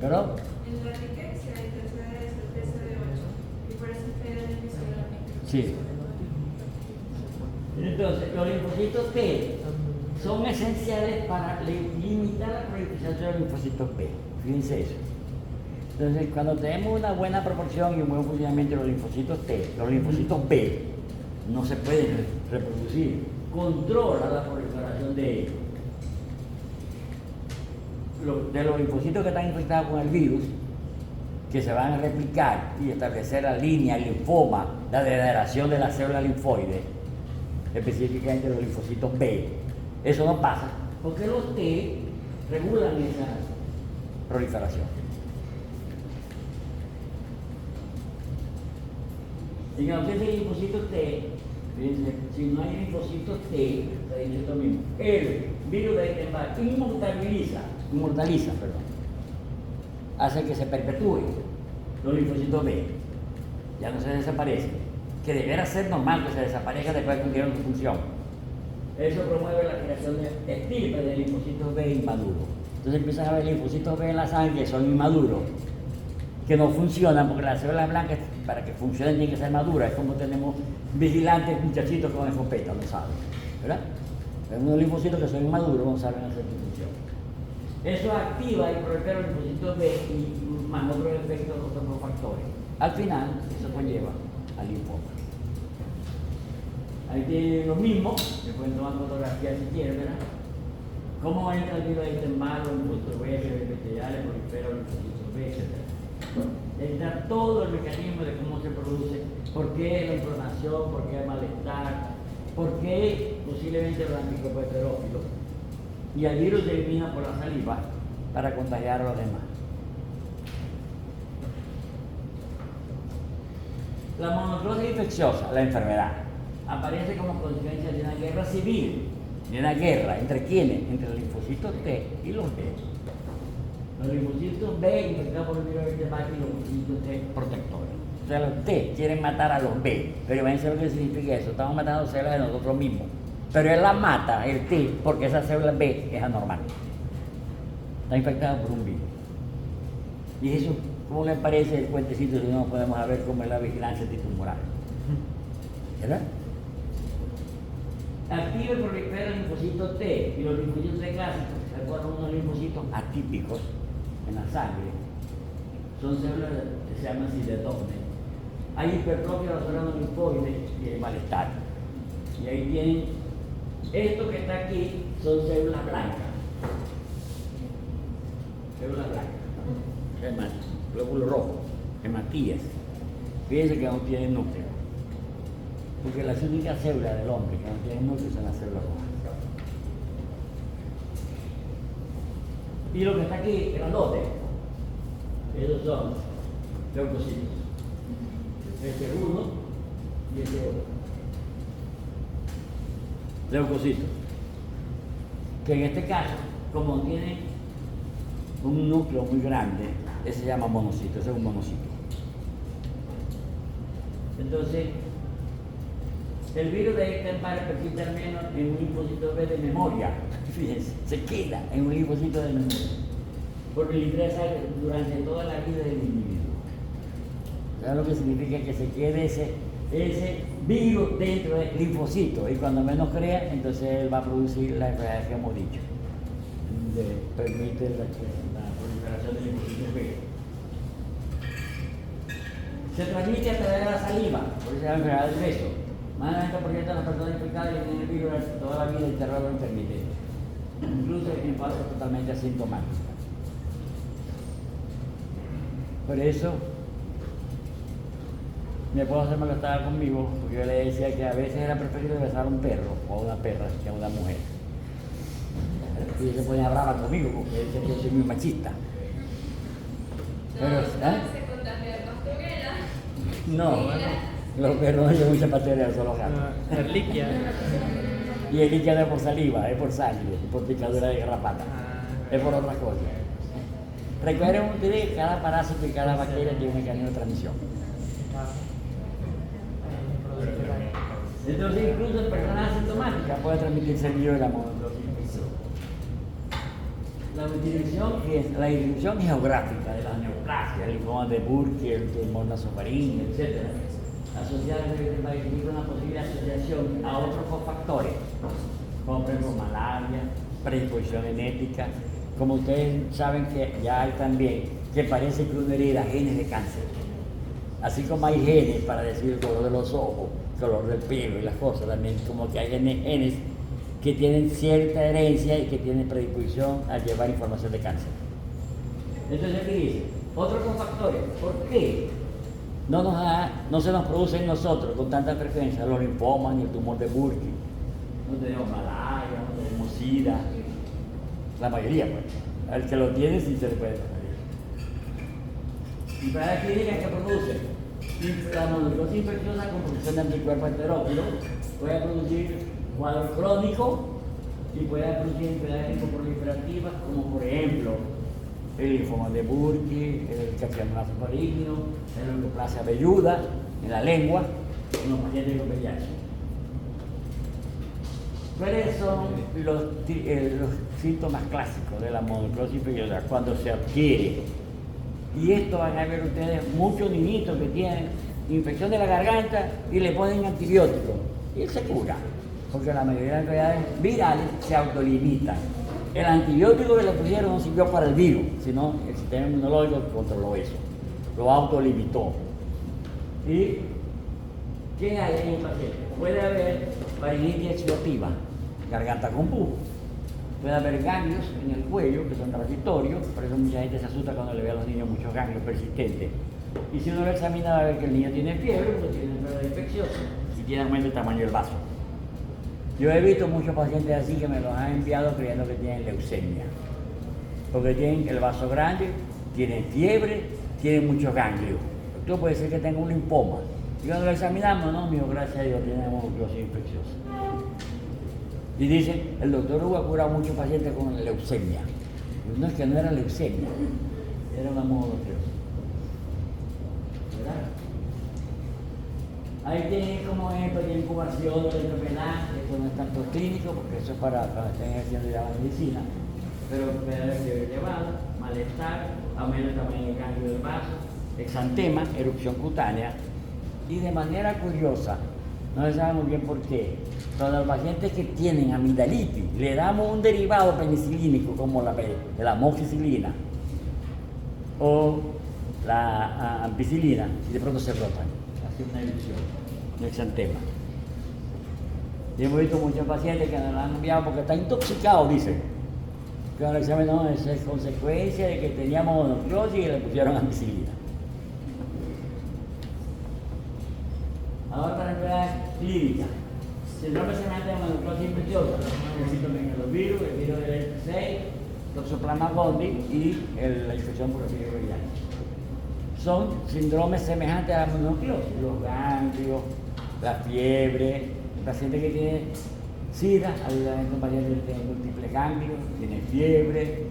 ¿Perdón? En la riqueza intercede el TCD8 y por eso queda el episodio. Sí. Entonces, los linfocitos T son esenciales para limitar la proliferación de los linfocitos B. Fíjense eso. Entonces, cuando tenemos una buena proporción y un buen funcionamiento de los linfocitos T, los linfocitos B no se pueden reproducir. Controla la proliferación de ellos. De los linfocitos que están infectados con el virus, que se van a replicar y establecer la línea, el linfoma, la degeneración de la célula linfoide, específicamente los linfocitos B. Eso no pasa porque los T regulan esa proliferación. En ausencia de linfocitos T, fíjense, si no hay linfocitos T, está diciendo lo mismo. El virus de Epstein-Barr inmortaliza, hace que se perpetúen los linfocitos B, ya no se desaparecen, que deberá ser normal que se desaparezca después de que cumplieron su función. Eso promueve la creación de estirpes de linfocitos B inmaduros. Entonces empiezan a haber linfocitos B en la sangre que son inmaduros, que no funcionan porque las células blancas, para que funcionen, tienen que ser maduras. Es como tenemos vigilantes muchachitos con escopeta, no saben, ¿verdad? Hay unos linfocitos que son inmaduros, no saben hacer su función. Eso activa el prolifero linfocitos B y más otros efectos, otros factores. Al final, eso conlleva al linfoma. Ahí tienen lo mismo, se pueden tomar fotografías si quieren, ¿verdad? ¿Cómo entra el virus ahí en malo, linfocitos B, epiteliales, prolifero, linfocitos B, etc.? Está todo el mecanismo de cómo se produce, por qué la inflamación, por qué el malestar, por qué posiblemente los anticuerpos heterófilos. Y el virus se elimina por la saliva para contagiar a los demás. La mononucleosis infecciosa, la enfermedad, aparece como consecuencia de una guerra civil, de una guerra entre quiénes, entre los linfocitos T y los B. Los linfocitos B infectados por el virus de Bacillus y los linfocitos T protectores. O sea, los T quieren matar a los B, pero imagínense lo que significa eso, estamos matando células de nosotros mismos. Pero él la mata, el T, porque esa célula B es anormal. Está infectada por un virus. Y eso, ¿cómo le parece el cuentecito si no podemos saber cómo es la vigilancia antitumoral? ¿Verdad? Activa el prolifero linfocito T y los linfocitos T clásicos, que recuerdan unos linfocitos atípicos en la sangre. Son células que se llaman citetones. Hay hipertrofia de los órganos linfoides y hay malestar. Y ahí tienen, esto que está aquí son células blancas. Células blancas. Glóbulo rojo, hematías. Fíjense que no tienen núcleo. Porque las únicas células del hombre que no tienen núcleo son las células rojas. Y lo que está aquí, grandote, esos son leucocitos. Este es uno y este otro. Leucocitos. Que en este caso, como tiene un núcleo muy grande, ese se llama monocito, ese es un monocito. Entonces, el virus de Epstein-Barr persiste al menos en un linfocito B de memoria. Fíjense, se queda en un linfocito de memoria. Porque le ingresa durante toda la vida del individuo. ¿Sabes lo que significa? Que se quede ese virus dentro del linfocito. Y cuando menos crea, entonces él va a producir la enfermedad que hemos dicho. Permite la proliferación del linfocito B. Se transmite a través de la saliva, por eso es la enfermedad del beso. Más del 90% de las personas infectadas tienen el virus toda la vida y terror lo intermitente. Incluso en fases totalmente asintomáticas. Por eso, mi esposa se molestaba conmigo porque yo le decía que a veces era preferible besar a un perro o a una perra que a una mujer. Y ella se ponía brava conmigo porque decía que yo soy muy machista. Pero, no, los perros no llevan mucha bacteria, son los gatos. Erliquia. Y erliquia no es por saliva, es por sangre, es por picadura de garrapata, es por otras cosas. Recuerden ustedes que cada parásito y cada bacteria tiene un mecanismo de transmisión. Entonces, incluso en personas asintomáticas puede transmitirse el virus de la mononucleosis infecciosa. La distribución geográfica de las neoplasias, el linfoma de Burkitt, el tumor nasofaríngeo, etc., asociada a una posible asociación a otros cofactores, como por ejemplo malaria, predisposición genética. Como ustedes saben que ya hay también que parece que uno hereda genes de cáncer. Así como hay genes para decir el color de los ojos, el color del pelo y las cosas, también como que hay genes que tienen cierta herencia y que tienen predisposición a llevar información de cáncer. Entonces aquí dice, otros cofactores, ¿por qué no se nos produce en nosotros con tanta frecuencia los linfomas ni el tumor de Burkitt? No tenemos malaria, no tenemos SIDA. La mayoría, pues. El que lo tiene sí se le puede pasar. Y para que digan que produce la mononucleosis infecciosa con producción de anticuerpos heterófilos, puede producir cuadro crónico y puede producir enfermedades linfoproliferativas, como por ejemplo el linfoma de Burkitt, el carcinoma nasofaríngeo, la leucoplasia velluda en la lengua, en los pacientes con VIH. ¿Cuáles son los síntomas clásicos de la mononucleosis infecciosa cuando se adquiere? Y esto van a ver ustedes muchos niñitos que tienen infección de la garganta y le ponen antibióticos y él se cura, porque la mayoría de las enfermedades virales se autolimitan. El antibiótico que le pusieron no sirvió para el virus, sino el sistema inmunológico controló eso, lo autolimitó. ¿Y qué hay en el paciente? Puede haber faringitis exudativa, garganta con pus. Puede haber ganglios en el cuello que son transitorios, por eso mucha gente se asusta cuando le ve a los niños muchos ganglios persistentes. Y si uno lo examina va a ver que el niño tiene fiebre, porque tiene enfermedad infecciosa y tiene aumento del tamaño del vaso. Yo he visto muchos pacientes así que me los han enviado creyendo que tienen leucemia, porque tienen el vaso grande, tienen fiebre, tienen muchos ganglios. Esto puede ser que tenga un linfoma. Y cuando lo examinamos, no, mío, gracias a Dios, tiene mononucleosis infecciosa. Y dicen, el doctor Hugo ha curado a muchos pacientes con leucemia. Pues no, es que no era leucemia, era una mononucleosis. ¿Verdad? Ahí tienen como ejemplo de incubación de la enfermedad, esto no es tanto clínico, porque eso es para cuando estén ejerciendo ya la medicina, pero puede haber fiebre elevada, malestar, aumento del tamaño del ganglio del vaso, exantema, erupción cutánea, y de manera curiosa, no se sabe muy bien por qué, cuando los pacientes que tienen amigdalitis le damos un derivado penicilínico como la amoxicilina o la ampicilina, y de pronto se brotan, hace una erupción, un exantema. Y hemos visto muchos pacientes que nos lo han enviado porque está intoxicado, dicen. Que el examen no, esa es consecuencia de que teníamos mononucleosis y le pusieron ampicilina. Ahora para enfermedades clínicas. Síndrome semejante de mononucleosis infecciosa, el citomegalovirus, el virus del hepatitis 6, Toxoplasma gondii y la infección por el virus viral. Son síndromes semejantes a la mononucleosis, los ganglios, la fiebre, el paciente que tiene SIDA, hay un paciente que tiene múltiples ganglios, tiene fiebre,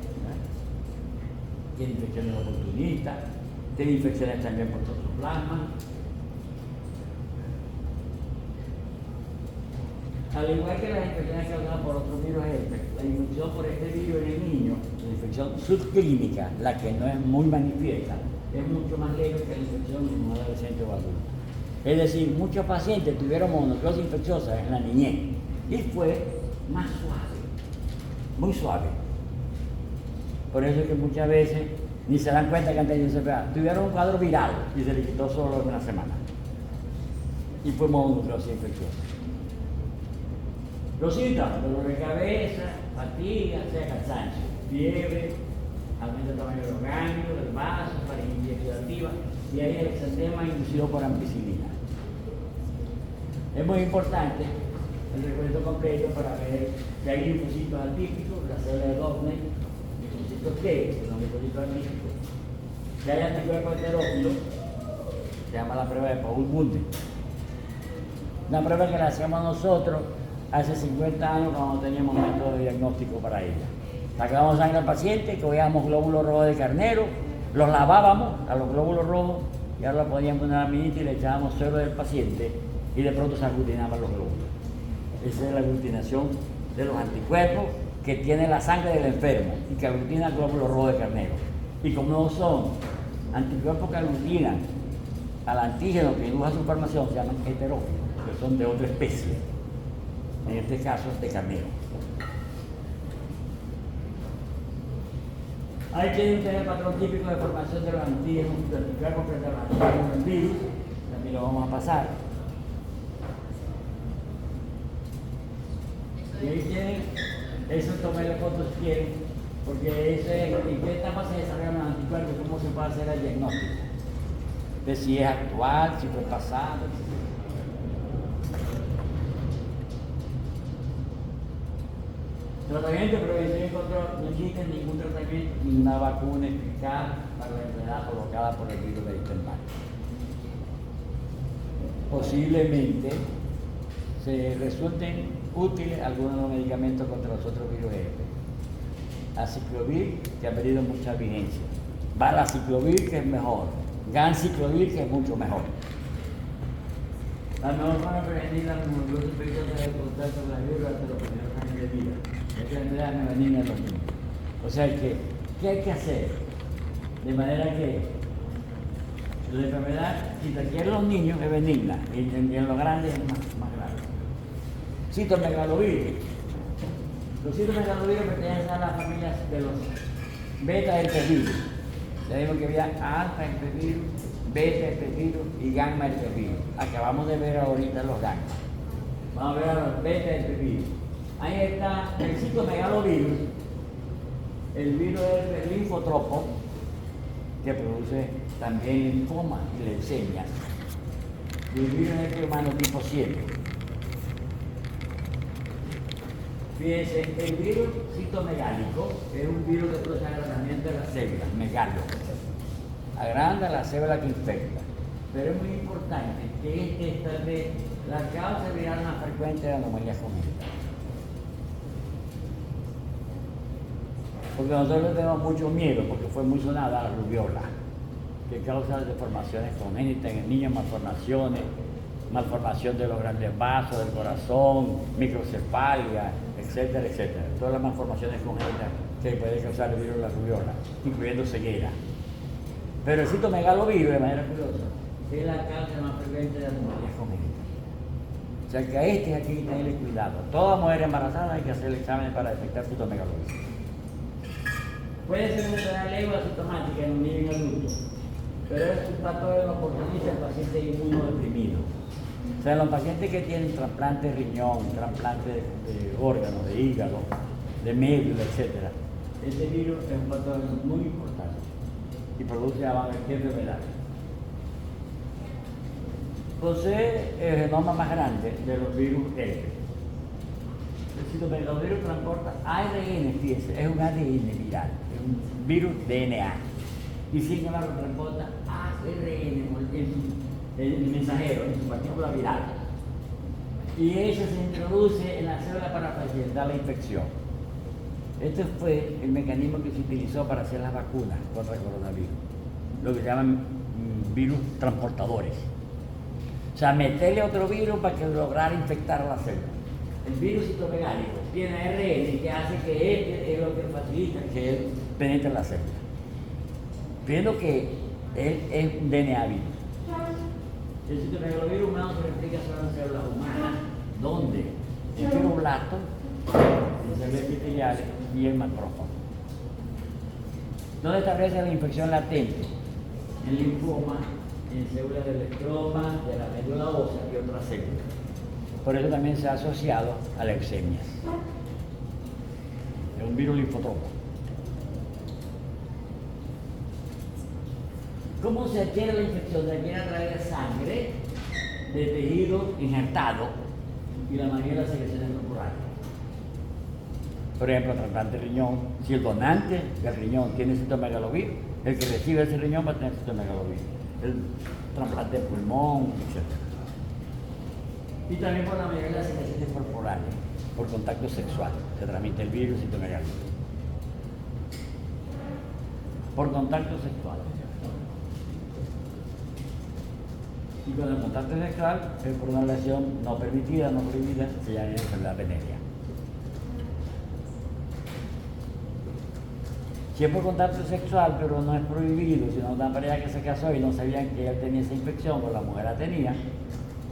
tiene infecciones oportunistas, tiene infecciones también por toxoplasma. Al igual que las infecciones causadas por otros virus herpes, la infección por este virus en el niño, la infección subclínica, la que no es muy manifiesta, es mucho más leve que la infección en un adolescente o adulto. Es decir, muchos pacientes tuvieron mononucleosis infecciosa en la niñez y fue más suave, muy suave. Por eso es que muchas veces ni se dan cuenta que han tenido enfermedad. Tuvieron un cuadro viral y se le quitó solo en una semana. Y fue mononucleosis infecciosa. Los síntomas, dolor de cabeza, fatiga, cansancio, fiebre, aumento del tamaño de los ganglios, del vaso, faringitis exudativa, y ahí el exantema inducido por ampicilina. Es muy importante el recuento completo para ver que hay linfocitos atípicos, la célula de Downey, linfocitos T, que son linfocitos atípicos, que hay anticuerpos heterófilos, se llama la prueba de Paul-Bunde. Una prueba que la hacíamos nosotros hace 50 años cuando teníamos método de diagnóstico para ella. Sacábamos sangre al paciente, cogíamos glóbulos rojos de carnero, los lavábamos a los glóbulos rojos y ahora lo poníamos en una minita y le echábamos suero del paciente y de pronto se aglutinaban los glóbulos. Esa es la aglutinación de los anticuerpos que tiene la sangre del enfermo y que aglutina glóbulos rojos de carnero. Y como no son anticuerpos que aglutinan al antígeno que induce a su formación, se llaman heterófilos, que son de otra especie. En este caso de carnero. Ahí tienen ustedes el patrón típico de formación de los antígenos, de anticuerpos frente a los antígenos del virus, también lo vamos a pasar. Y ahí tienen, eso tomarle fotos si quieren, porque eso es en qué etapa se desarrollan los anticuerpos y cómo se puede hacer el diagnóstico. De si es actual, si fue pasado, etc. Tratamiento, prevención y control. No existe ningún tratamiento ni una vacuna eficaz para la enfermedad provocada por el virus del Epstein-Barr. Posiblemente se resulten útiles algunos de los medicamentos contra los otros virus herpes. Aciclovir, que ha perdido mucha vigencia. Valaciclovir, que es mejor. Ganciclovir, que es mucho mejor. La mejor forma de prevenir la mononucleosis infecciosa es el contacto con la virus durante los primeros años de vida. Esta enfermedad es benigna en los niños. O sea que, ¿qué hay que hacer? De manera que la enfermedad, si requiere los niños, es benigna, y en los grandes es más grave. Citomegalovirus, Los citomegalovirus pertenecen a las familias de los beta-herpesvirus. Sabemos que había alfa-herpesvirus, beta-herpesvirus y gamma-herpesvirus. Acabamos de ver ahorita los gamma. Vamos a ver a los beta-herpesvirus. Ahí está el citomegalovirus. El virus es el linfotropo, que produce también linfoma y leucemia. Y el virus es el humano tipo 7. Fíjense, el virus citomegálico es un virus que produce agrandamiento de las células, megalo. Agranda la célula que infecta. Pero es muy importante que este es tal vez la causa viral más frecuente de anomalías congénitas. Porque nosotros le tenemos mucho miedo, porque fue muy sonada la rubiola, que causa deformaciones congénitas en el niño, malformación de los grandes vasos del corazón, microcefalia, etcétera, etcétera. Todas las malformaciones congénitas que puede causar el virus de la rubiola, incluyendo ceguera. Pero el citomegalovirus, de manera curiosa, es la causa más frecuente de anomalías congénitas. O sea que a este hay que tenerle cuidado. Toda mujer embarazada hay que hacer el examen para detectar citomegalovirus. Puede ser una enfermedad leve asintomática en un niño adulto, pero es un patógeno oportunista en pacientes inmunodeprimidos. O sea, en los pacientes que tienen trasplante de riñón, trasplante de órganos, de hígado, de médula, etc. Este virus es un patógeno muy importante y produce qué enfermedad. Posee el genoma más grande de los virus herpes. El citomegalovirus transporta ARN, fíjense, es un ADN viral, es un virus DNA. Y sin embargo transporta ARN, el mensajero, en su partícula viral. Y eso se introduce en la célula para facilitar la infección. Este fue el mecanismo que se utilizó para hacer las vacunas contra el coronavirus, lo que se llaman virus transportadores. O sea, meterle otro virus para que lograra infectar a la célula. El virus citomegálico tiene ARN que hace que este es lo que facilita que él penetre la célula. Viendo que él es un DNA virus. El citomegalovirus humano se replica solo en células humanas, donde el fibroblasto, en células epiteliales y el macrófago. ¿Dónde establece la infección latente? En linfoma, en células del estroma, de la médula ósea y otras células. Por eso también se ha asociado a leucemias. Es un virus linfotropo. ¿Cómo se adquiere la infección? Se adquiere a través de sangre, de tejido injertado y la mayoría de las secreciones corporales. Por ejemplo, trasplante de riñón. Si el donante del riñón tiene citomegalovirus, el que recibe ese riñón va a tener citomegalovirus. El trasplante de pulmón, etc. Y también por la mayoría de las secreciones corporales, por contacto sexual, se transmite el virus citomegalovirus. Por contacto sexual. Y con el contacto sexual, por una relación no permitida, no prohibida, se llama enfermedad venérea. Si es por contacto sexual, pero no es prohibido, sino una pareja que se casó y no sabían que él tenía esa infección, o la mujer la tenía,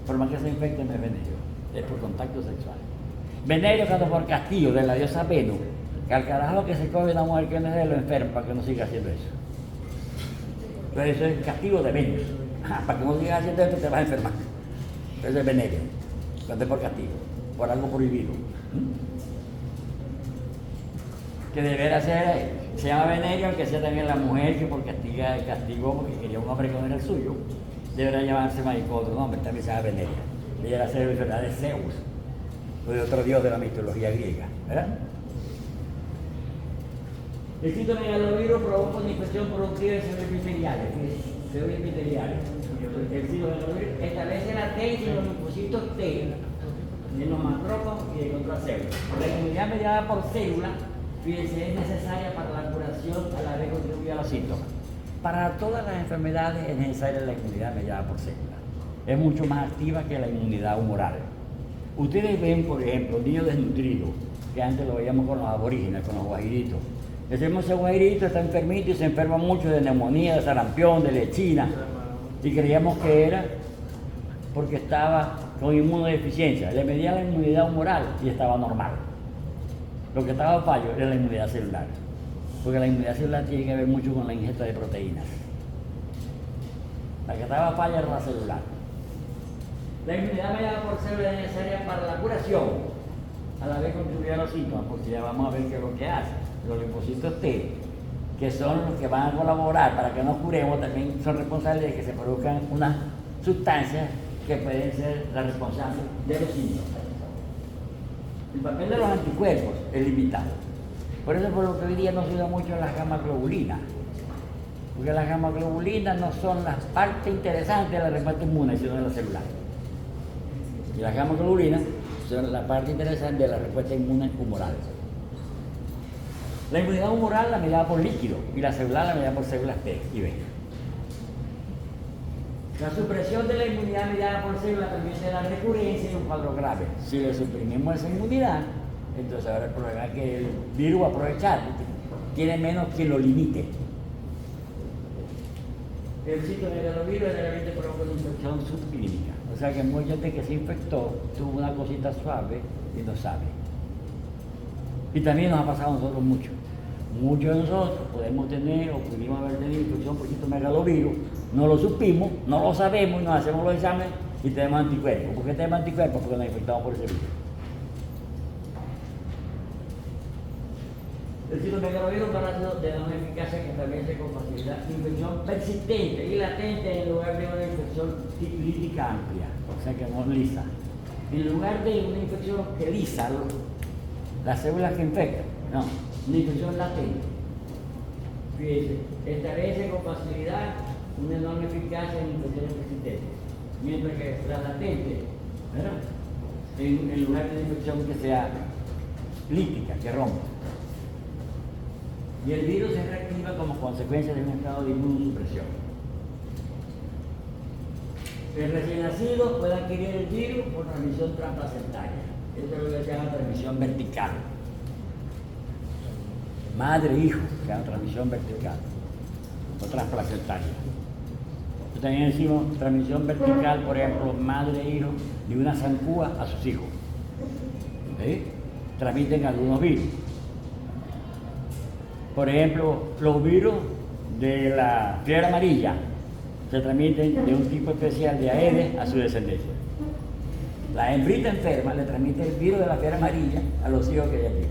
por más que se infecte no es venerio, es por contacto sexual. Venerio cuando por castigo de la diosa Venus, que al carajo que se coge una mujer que no es de lo enferma para que no siga haciendo eso. Entonces eso es castigo de Venus. Para que no sigas haciendo esto te vas a enfermar. Eso es venerio, cuando es por castigo, por algo prohibido. Que deberá ser, se llama venerio, aunque sea también la mujer que por castigó porque quería un hombre que no era el suyo. Deberá llamarse maricón otro nombre, también se llama veneria. Deberá ser enfermedad de Zeus, o de otro dios de la mitología griega, ¿verdad? El citomegalovirus provoca una infección productiva de células epiteliales. Células epiteliales. El citomegalovirus establece la tesis de los linfocitos T en los macrófagos y en otras células. La inmunidad mediada por células, fíjense, es necesaria para la curación a la vez contribuye a los síntomas. Para todas las enfermedades es necesaria la inmunidad mediada por células. Es mucho más activa que la inmunidad humoral. Ustedes ven, por ejemplo, niños desnutridos, que antes lo veíamos con los aborígenes, con los guajiritos. Decimos ese guajirito está enfermito y se enferma mucho de neumonía, de sarampión, de lechina. Y creíamos que era porque estaba con inmunodeficiencia. Le medían la inmunidad humoral y estaba normal. Lo que estaba fallo era la inmunidad celular, porque la inmunidad celular tiene que ver mucho con la ingesta de proteínas. La que estaba falla era la celular. La inmunidad mediada por células es necesaria para la curación, a la vez contribuye a los síntomas, porque ya vamos a ver qué es lo que hace. Los linfocitos T, que son los que van a colaborar para que nos curemos, también son responsables de que se produzcan unas sustancias que pueden ser las responsables de los síntomas. El papel de los anticuerpos es limitado. Por eso por lo que hoy día no se usa mucho las gamma-globulinas, porque las gamma-globulinas no son las partes interesantes de la respuesta inmune, sino de la celular. Y las gamma-globulinas son la parte interesante de la respuesta inmune humoral. La inmunidad humoral la medida por líquido y la celular la medida por células T y B. La supresión de la inmunidad mediada por células permite la recurrencia de un cuadro grave. Si le suprimimos esa inmunidad, entonces ahora el problema es que el virus va a aprovechar, tiene menos quien lo limite. El citomegalovirus generalmente provoca una infección subclínica, o sea que mucha gente que se infectó tuvo una cosita suave y no sabe. Y también nos ha pasado a nosotros mucho. Muchos de nosotros podemos tener o pudimos haber tenido infección por citomegalovirus, no lo supimos, no lo sabemos y nos hacemos los exámenes y tenemos anticuerpos. ¿Por qué tenemos anticuerpos? Porque nos infectamos por ese virus. El citomegalovirus es un parásito de una eficacia que establece con facilidad infección persistente y latente en lugar de una infección lítica amplia, o sea que no lisa. En lugar de una infección que lisa las células que infectan, no, una infección latente. Fíjense, establece con facilidad una enorme eficacia en infecciones persistentes, mientras que la latente, ¿verdad? En lugar de una infección que sea lítica, que rompa. Y el virus se reactiva como consecuencia de un estado de inmunosupresión. El recién nacido puede adquirir el virus por transmisión transplacentaria. Esto es lo que se llama transmisión vertical. Madre-hijo, se llama transmisión vertical o transplacentaria. También decimos transmisión vertical, por ejemplo, madre-hijo de una zancuda a sus hijos. ¿Sí? Transmiten algunos virus. Por ejemplo, los virus de la fiebre amarilla se transmiten de un tipo especial de Aedes a su descendencia. La hembrita enferma le transmite el virus de la fiebre amarilla a los hijos que ella tiene.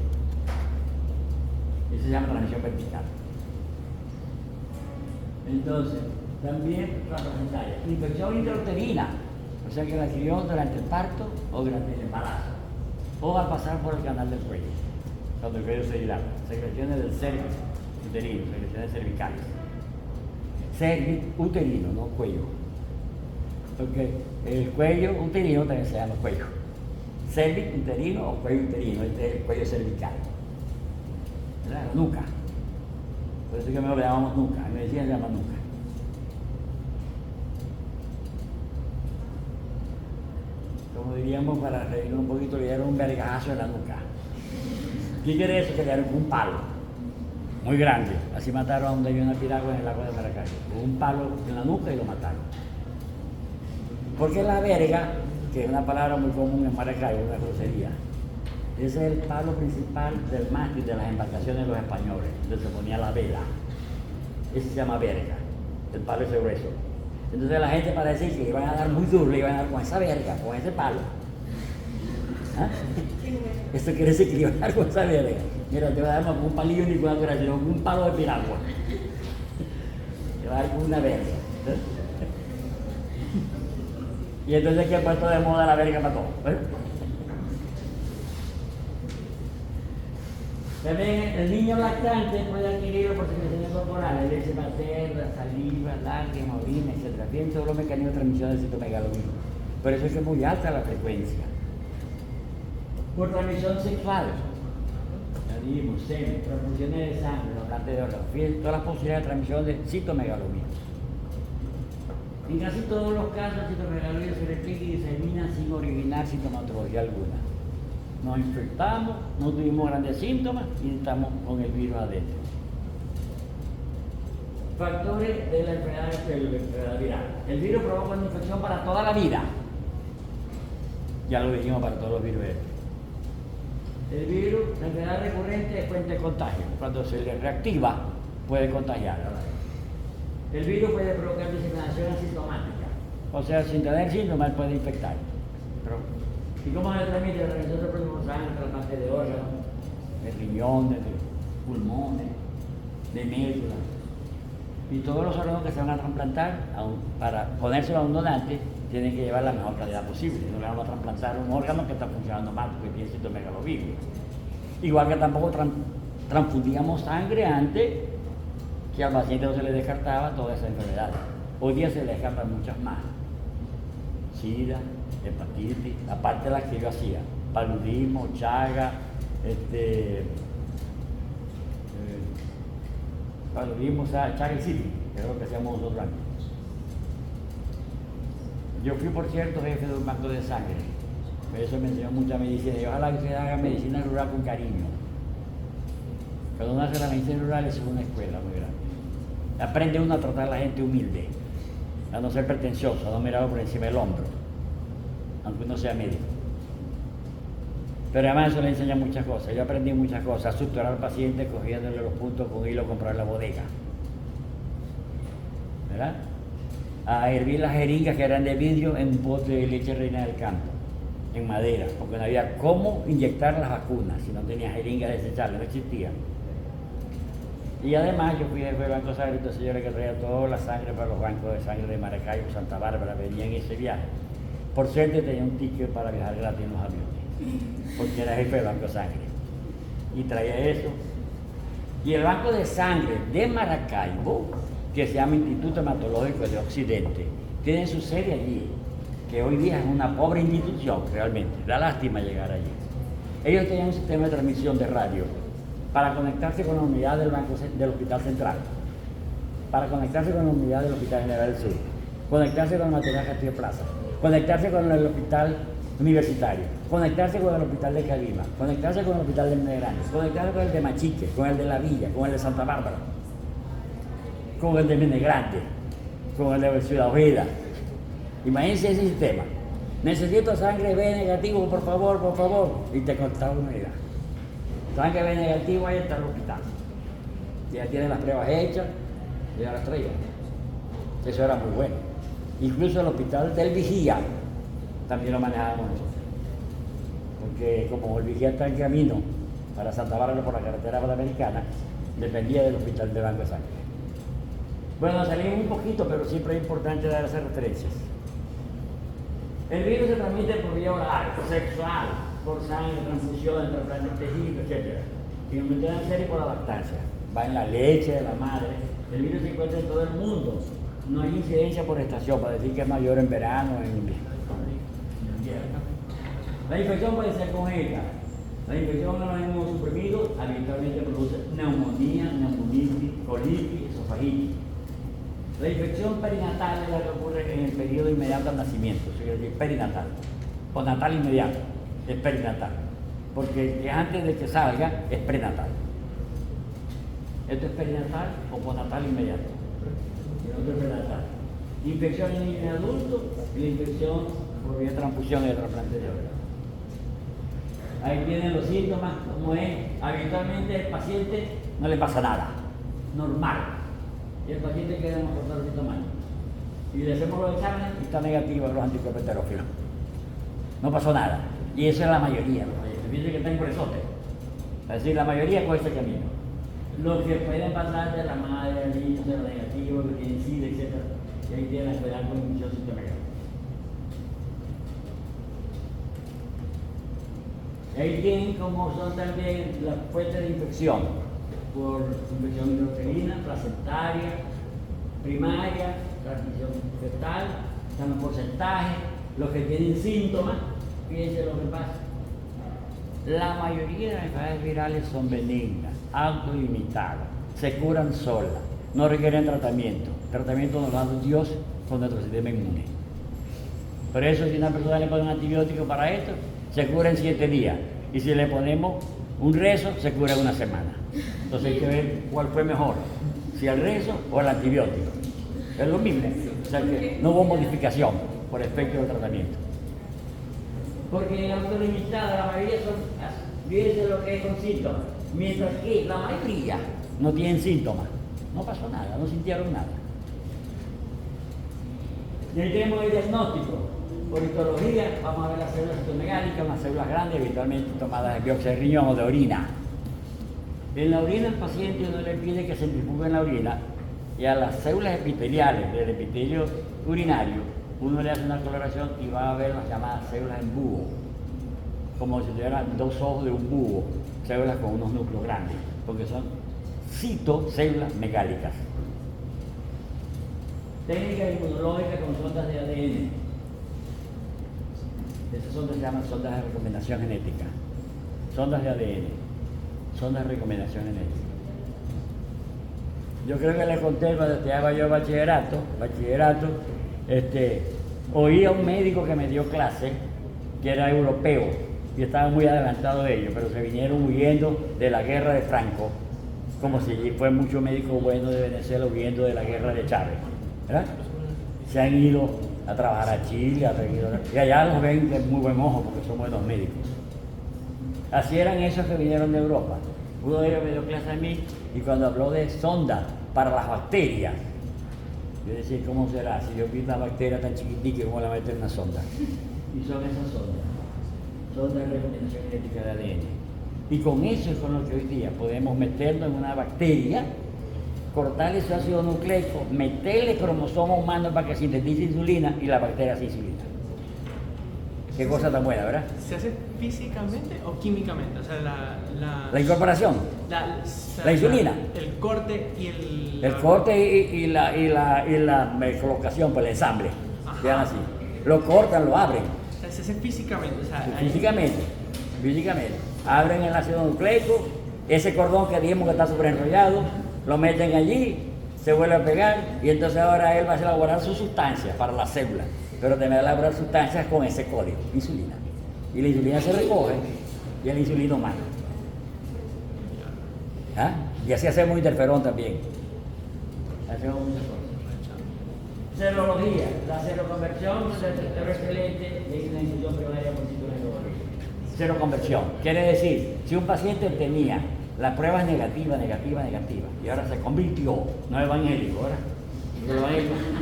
Eso se llama transmisión vertical. Entonces, también transplacentaria. Infección intrauterina, o sea que la adquirió durante el parto o durante el embarazo, o al pasar por el canal del cuello, cuando el cuello se dilata. Secreciones del cervix uterino, secreciones cervicales. Cervix uterino, no cuello. Porque el cuello uterino también se llama cuello. Cervix uterino o cuello uterino, este es el cuello cervical. ¿Verdad? Nuca. Por eso que mejor le llamamos nuca, en medicina se llama nuca. Como diríamos, para reírnos un poquito, le dieron un vergazo en la nuca. ¿Qué quiere eso? Que le dieron un palo muy grande. Así mataron a donde había una piragua en el lago de Maracaibo. Un palo en la nuca y lo mataron. Porque la verga, que es una palabra muy común en Maracaibo, una grosería, ese es el palo principal del mástil de las embarcaciones de los españoles, donde se ponía la vela. Ese se llama verga, el palo ese grueso. Entonces la gente, para decir que iban a dar muy duro, le iban a dar con esa verga, con ese palo. ¿Ah? Esto quiere decir que le iban a dar con esa verga. Mira, te voy a dar con un palillo ni con una dura, sino con un palo de piragua. Te va a dar con una verga. Y entonces que ha puesto de moda la verga para todo. También el niño lactante puede adquirirlo por secreciones corporales, leche materna, saliva, lágrimas, orina, etc. Bien, todos los mecanismos de transmisión del citomegalovirus. Por eso es que es muy alta la frecuencia. Por transmisión sexual, organismos, semen, transfusiones de sangre, trasplante de órganos, fíjense todas las posibilidades de transmisión de citomegalovirus. En casi todos los casos, el citomegalovirus se replica y disemina sin originar sintomatología alguna. Nos infectamos, no tuvimos grandes síntomas y estamos con el virus adentro. Factores de la enfermedad viral. El virus provoca una infección para toda la vida. Ya lo dijimos para todos los virus. El virus, la enfermedad recurrente es fuente de contagio. Cuando se le reactiva, puede contagiar a la gente. El virus puede provocar diseminación asintomática, o sea, sin tener síntomas puede infectar. Pero, ¿y cómo se transmite? La transmisión de próximo sangre, trasplante de órganos, de riñones, de pulmones, de médula. Y todos los órganos que se van a trasplantar, para ponérselo a un donante, tienen que llevar la mejor calidad posible. No le vamos a trasplantar un órgano que está funcionando mal porque tiene citomegalovirus. Igual que tampoco transfundíamos sangre antes, que al paciente no se le descartaba todas esas enfermedades. Hoy día se le descartan muchas más. SIDA, hepatitis, aparte de las que yo hacía, paludismo, chaga, paludismo, chaga y sífilis, que es lo que hacíamos nosotros antes. Yo fui, por cierto, jefe de un banco de sangre. Eso me enseñó mucha medicina. Y ojalá que usted haga medicina rural con cariño. Cuando uno hace la medicina rural es una escuela muy grande. Aprende uno a tratar a la gente humilde, a no ser pretencioso, a no mirarlo por encima del hombro, aunque uno sea médico. Pero además eso le enseña muchas cosas. Yo aprendí muchas cosas, a suturar al paciente cogiéndole los puntos con hilo, comprar la bodega, ¿verdad? A hervir las jeringas que eran de vidrio en un bote de leche reina del campo, en madera, porque no había cómo inyectar las vacunas si no tenía jeringas desechables, no existían. Y además yo fui jefe del Banco de Sangre, estos señores que traían toda la sangre para los bancos de sangre de Maracaibo, Santa Bárbara, venían en ese viaje. Por suerte tenía un ticket para viajar gratis en los aviones, porque era jefe del Banco de Sangre. Y traía eso. Y el Banco de Sangre de Maracaibo, que se llama Instituto Hematológico de Occidente, tiene su sede allí, que hoy día es una pobre institución realmente, da lástima llegar allí. Ellos tenían un sistema de transmisión de radio para conectarse con la unidad del Hospital Central, para conectarse con la unidad del Hospital General del Sur, conectarse con el Material Castillo Plaza, conectarse con el Hospital Universitario, conectarse con el Hospital de Calima, conectarse con el Hospital de Menegrande, conectarse con el de Machique, con el de La Villa, con el de Santa Bárbara, con el de Menegrande, con el de Ciudad Ojeda. Imagínense ese sistema. Necesito sangre B negativo, por favor, y te contaba una unidad. Sangre B negativo, ahí está el hospital. Ya tienen las pruebas hechas, ya las traían. Eso era muy bueno. Incluso el hospital del Vigía también lo manejábamos nosotros. Porque como el Vigía está en camino para Santa Bárbara por la carretera panamericana, dependía del hospital de Banco de Sangre. Bueno, salimos un poquito, pero siempre es importante dar esas referencias. El virus se transmite por vía oral, sexual, por sangre, transfusión, trasplante de tejido, etc. Y en en serie por la lactancia. Va en la leche de la madre. El virus se encuentra en todo el mundo. No hay incidencia por estación para decir que es mayor en verano o en invierno. La infección puede ser congénita. La infección de los inmunosuprimidos habitualmente produce neumonía, neumonitis, colitis, esofagitis. La infección perinatal es la que ocurre en el periodo inmediato al nacimiento, eso quiere decir perinatal, o natal inmediato, es perinatal, porque el que antes de que salga es prenatal. Esto es perinatal o postnatal inmediato, y el otro es prenatal. Infección en niños y adultos y la infección por vía de transfusión y de trasplante de órganos. Ahí tienen los síntomas, como es, habitualmente el paciente no le pasa nada, normal. Y el paciente queda en los síntomas. Y le hacemos los exámenes y está negativo en los anticuerpos heterófilos. No pasó nada. Y eso es la mayoría. Fíjense que está en presote. Es decir, la mayoría coge ese camino. Los que pueden pasar de la madre al niño, de lo negativo, que tienen SIDA, etc. Y ahí tienen la enfermedad con infección sistemática. Y ahí tienen como son también las fuentes de infección. Por infección intrauterina, placentaria, primaria, transmisión fetal, están los porcentajes, los que tienen síntomas, fíjense lo que pasa. La mayoría de las enfermedades virales son benignas, autolimitadas, se curan solas, no requieren tratamiento. El tratamiento nos lo da Dios con nuestro sistema inmune. Por eso si una persona le pone un antibiótico para esto, se cura en 7 días. Y si le ponemos un rezo, se cura en 1 semana. Entonces hay que ver cuál fue mejor, si el rezo o el antibiótico. Es lo mismo, o sea que no hubo modificación por efecto del tratamiento. Porque autolimitadas, la mayoría son Fíjense lo que es con síntomas. Mientras que la mayoría no tienen síntomas. No pasó nada, no sintieron nada. Y ahí tenemos el diagnóstico. Por histología, vamos a ver las células citomegálicas, unas células grandes, habitualmente tomadas de biopsia de riñón o de orina. En la orina el paciente no le pide que centrifuguen la orina y a las células epiteliales del epitelio urinario uno le hace una coloración y va a ver las llamadas células en búho, como si tuvieran dos ojos de un búho, células con unos núcleos grandes, porque son citocélulas megálicas. Técnicas inmunológicas con sondas de ADN. Esas sondas se llaman sondas de recomendación genética. Sondas de ADN. Sondas de recomendación genética. Yo creo que les conté cuando estudiaba yo bachillerato, oí a un médico que me dio clase, que era europeo, y estaba muy adelantado de ellos, pero se vinieron huyendo de la guerra de Franco, como si fue muchos médicos buenos de Venezuela huyendo de la guerra de Chávez, ¿verdad? Se han ido a trabajar a Chile, y allá los ven de muy buen ojo porque son buenos médicos. Así eran esos que vinieron de Europa. Uno de ellos me dio clase a mí y cuando habló de sonda para las bacterias, yo decía, ¿cómo será? Si yo vi una bacteria tan chiquitica, ¿cómo la meto en una sonda? Y son esas sondas de recomendación genética de ADN. Y con eso es con lo que hoy día podemos meternos en una bacteria, cortarle su ácido nucleico, meterle cromosoma humano para que sintetice insulina y la bacteria hace insulina. Qué cosa tan buena, ¿verdad? ¿Se hace físicamente o químicamente? O sea, La incorporación, la insulina. El corte y el... El corte y la colocación, pues el ensamble. Vean así. Lo cortan, lo abren. O sea, se hace físicamente. O sea, Físicamente. Abren el ácido nucleico, ese cordón que dijimos que está súper enrollado, lo meten allí, se vuelve a pegar y entonces ahora él va a elaborar su sustancia para la célula. Pero también va a elaborar sustancias con ese código, insulina. Y la insulina se recoge y el insulino humano. ¿Ah? Y así hacemos interferón también. Hacemos muchas cosas. Serología, la seroconversión del receptor excelente es una infusión primaria por título de serología. Seroconversión, quiere decir, si un paciente tenía la prueba negativa, y ahora se convirtió, no evangélico, ¿verdad?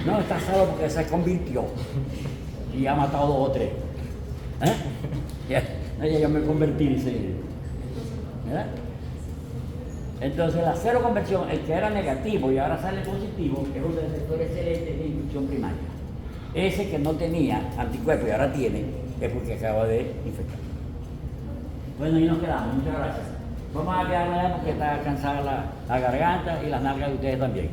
No, está salvo porque se convirtió y ha matado 2 o 3. Ya yo me convertí, dice. ¿Verdad? Entonces la seroconversión, el que era negativo y ahora sale positivo, es un receptor excelente de infección primaria. Ese que no tenía anticuerpos y ahora tiene, es porque acaba de infectar. Bueno, y nos quedamos. Muchas gracias. Vamos a quedarnos allá porque está cansada la garganta y las nalgas de ustedes también.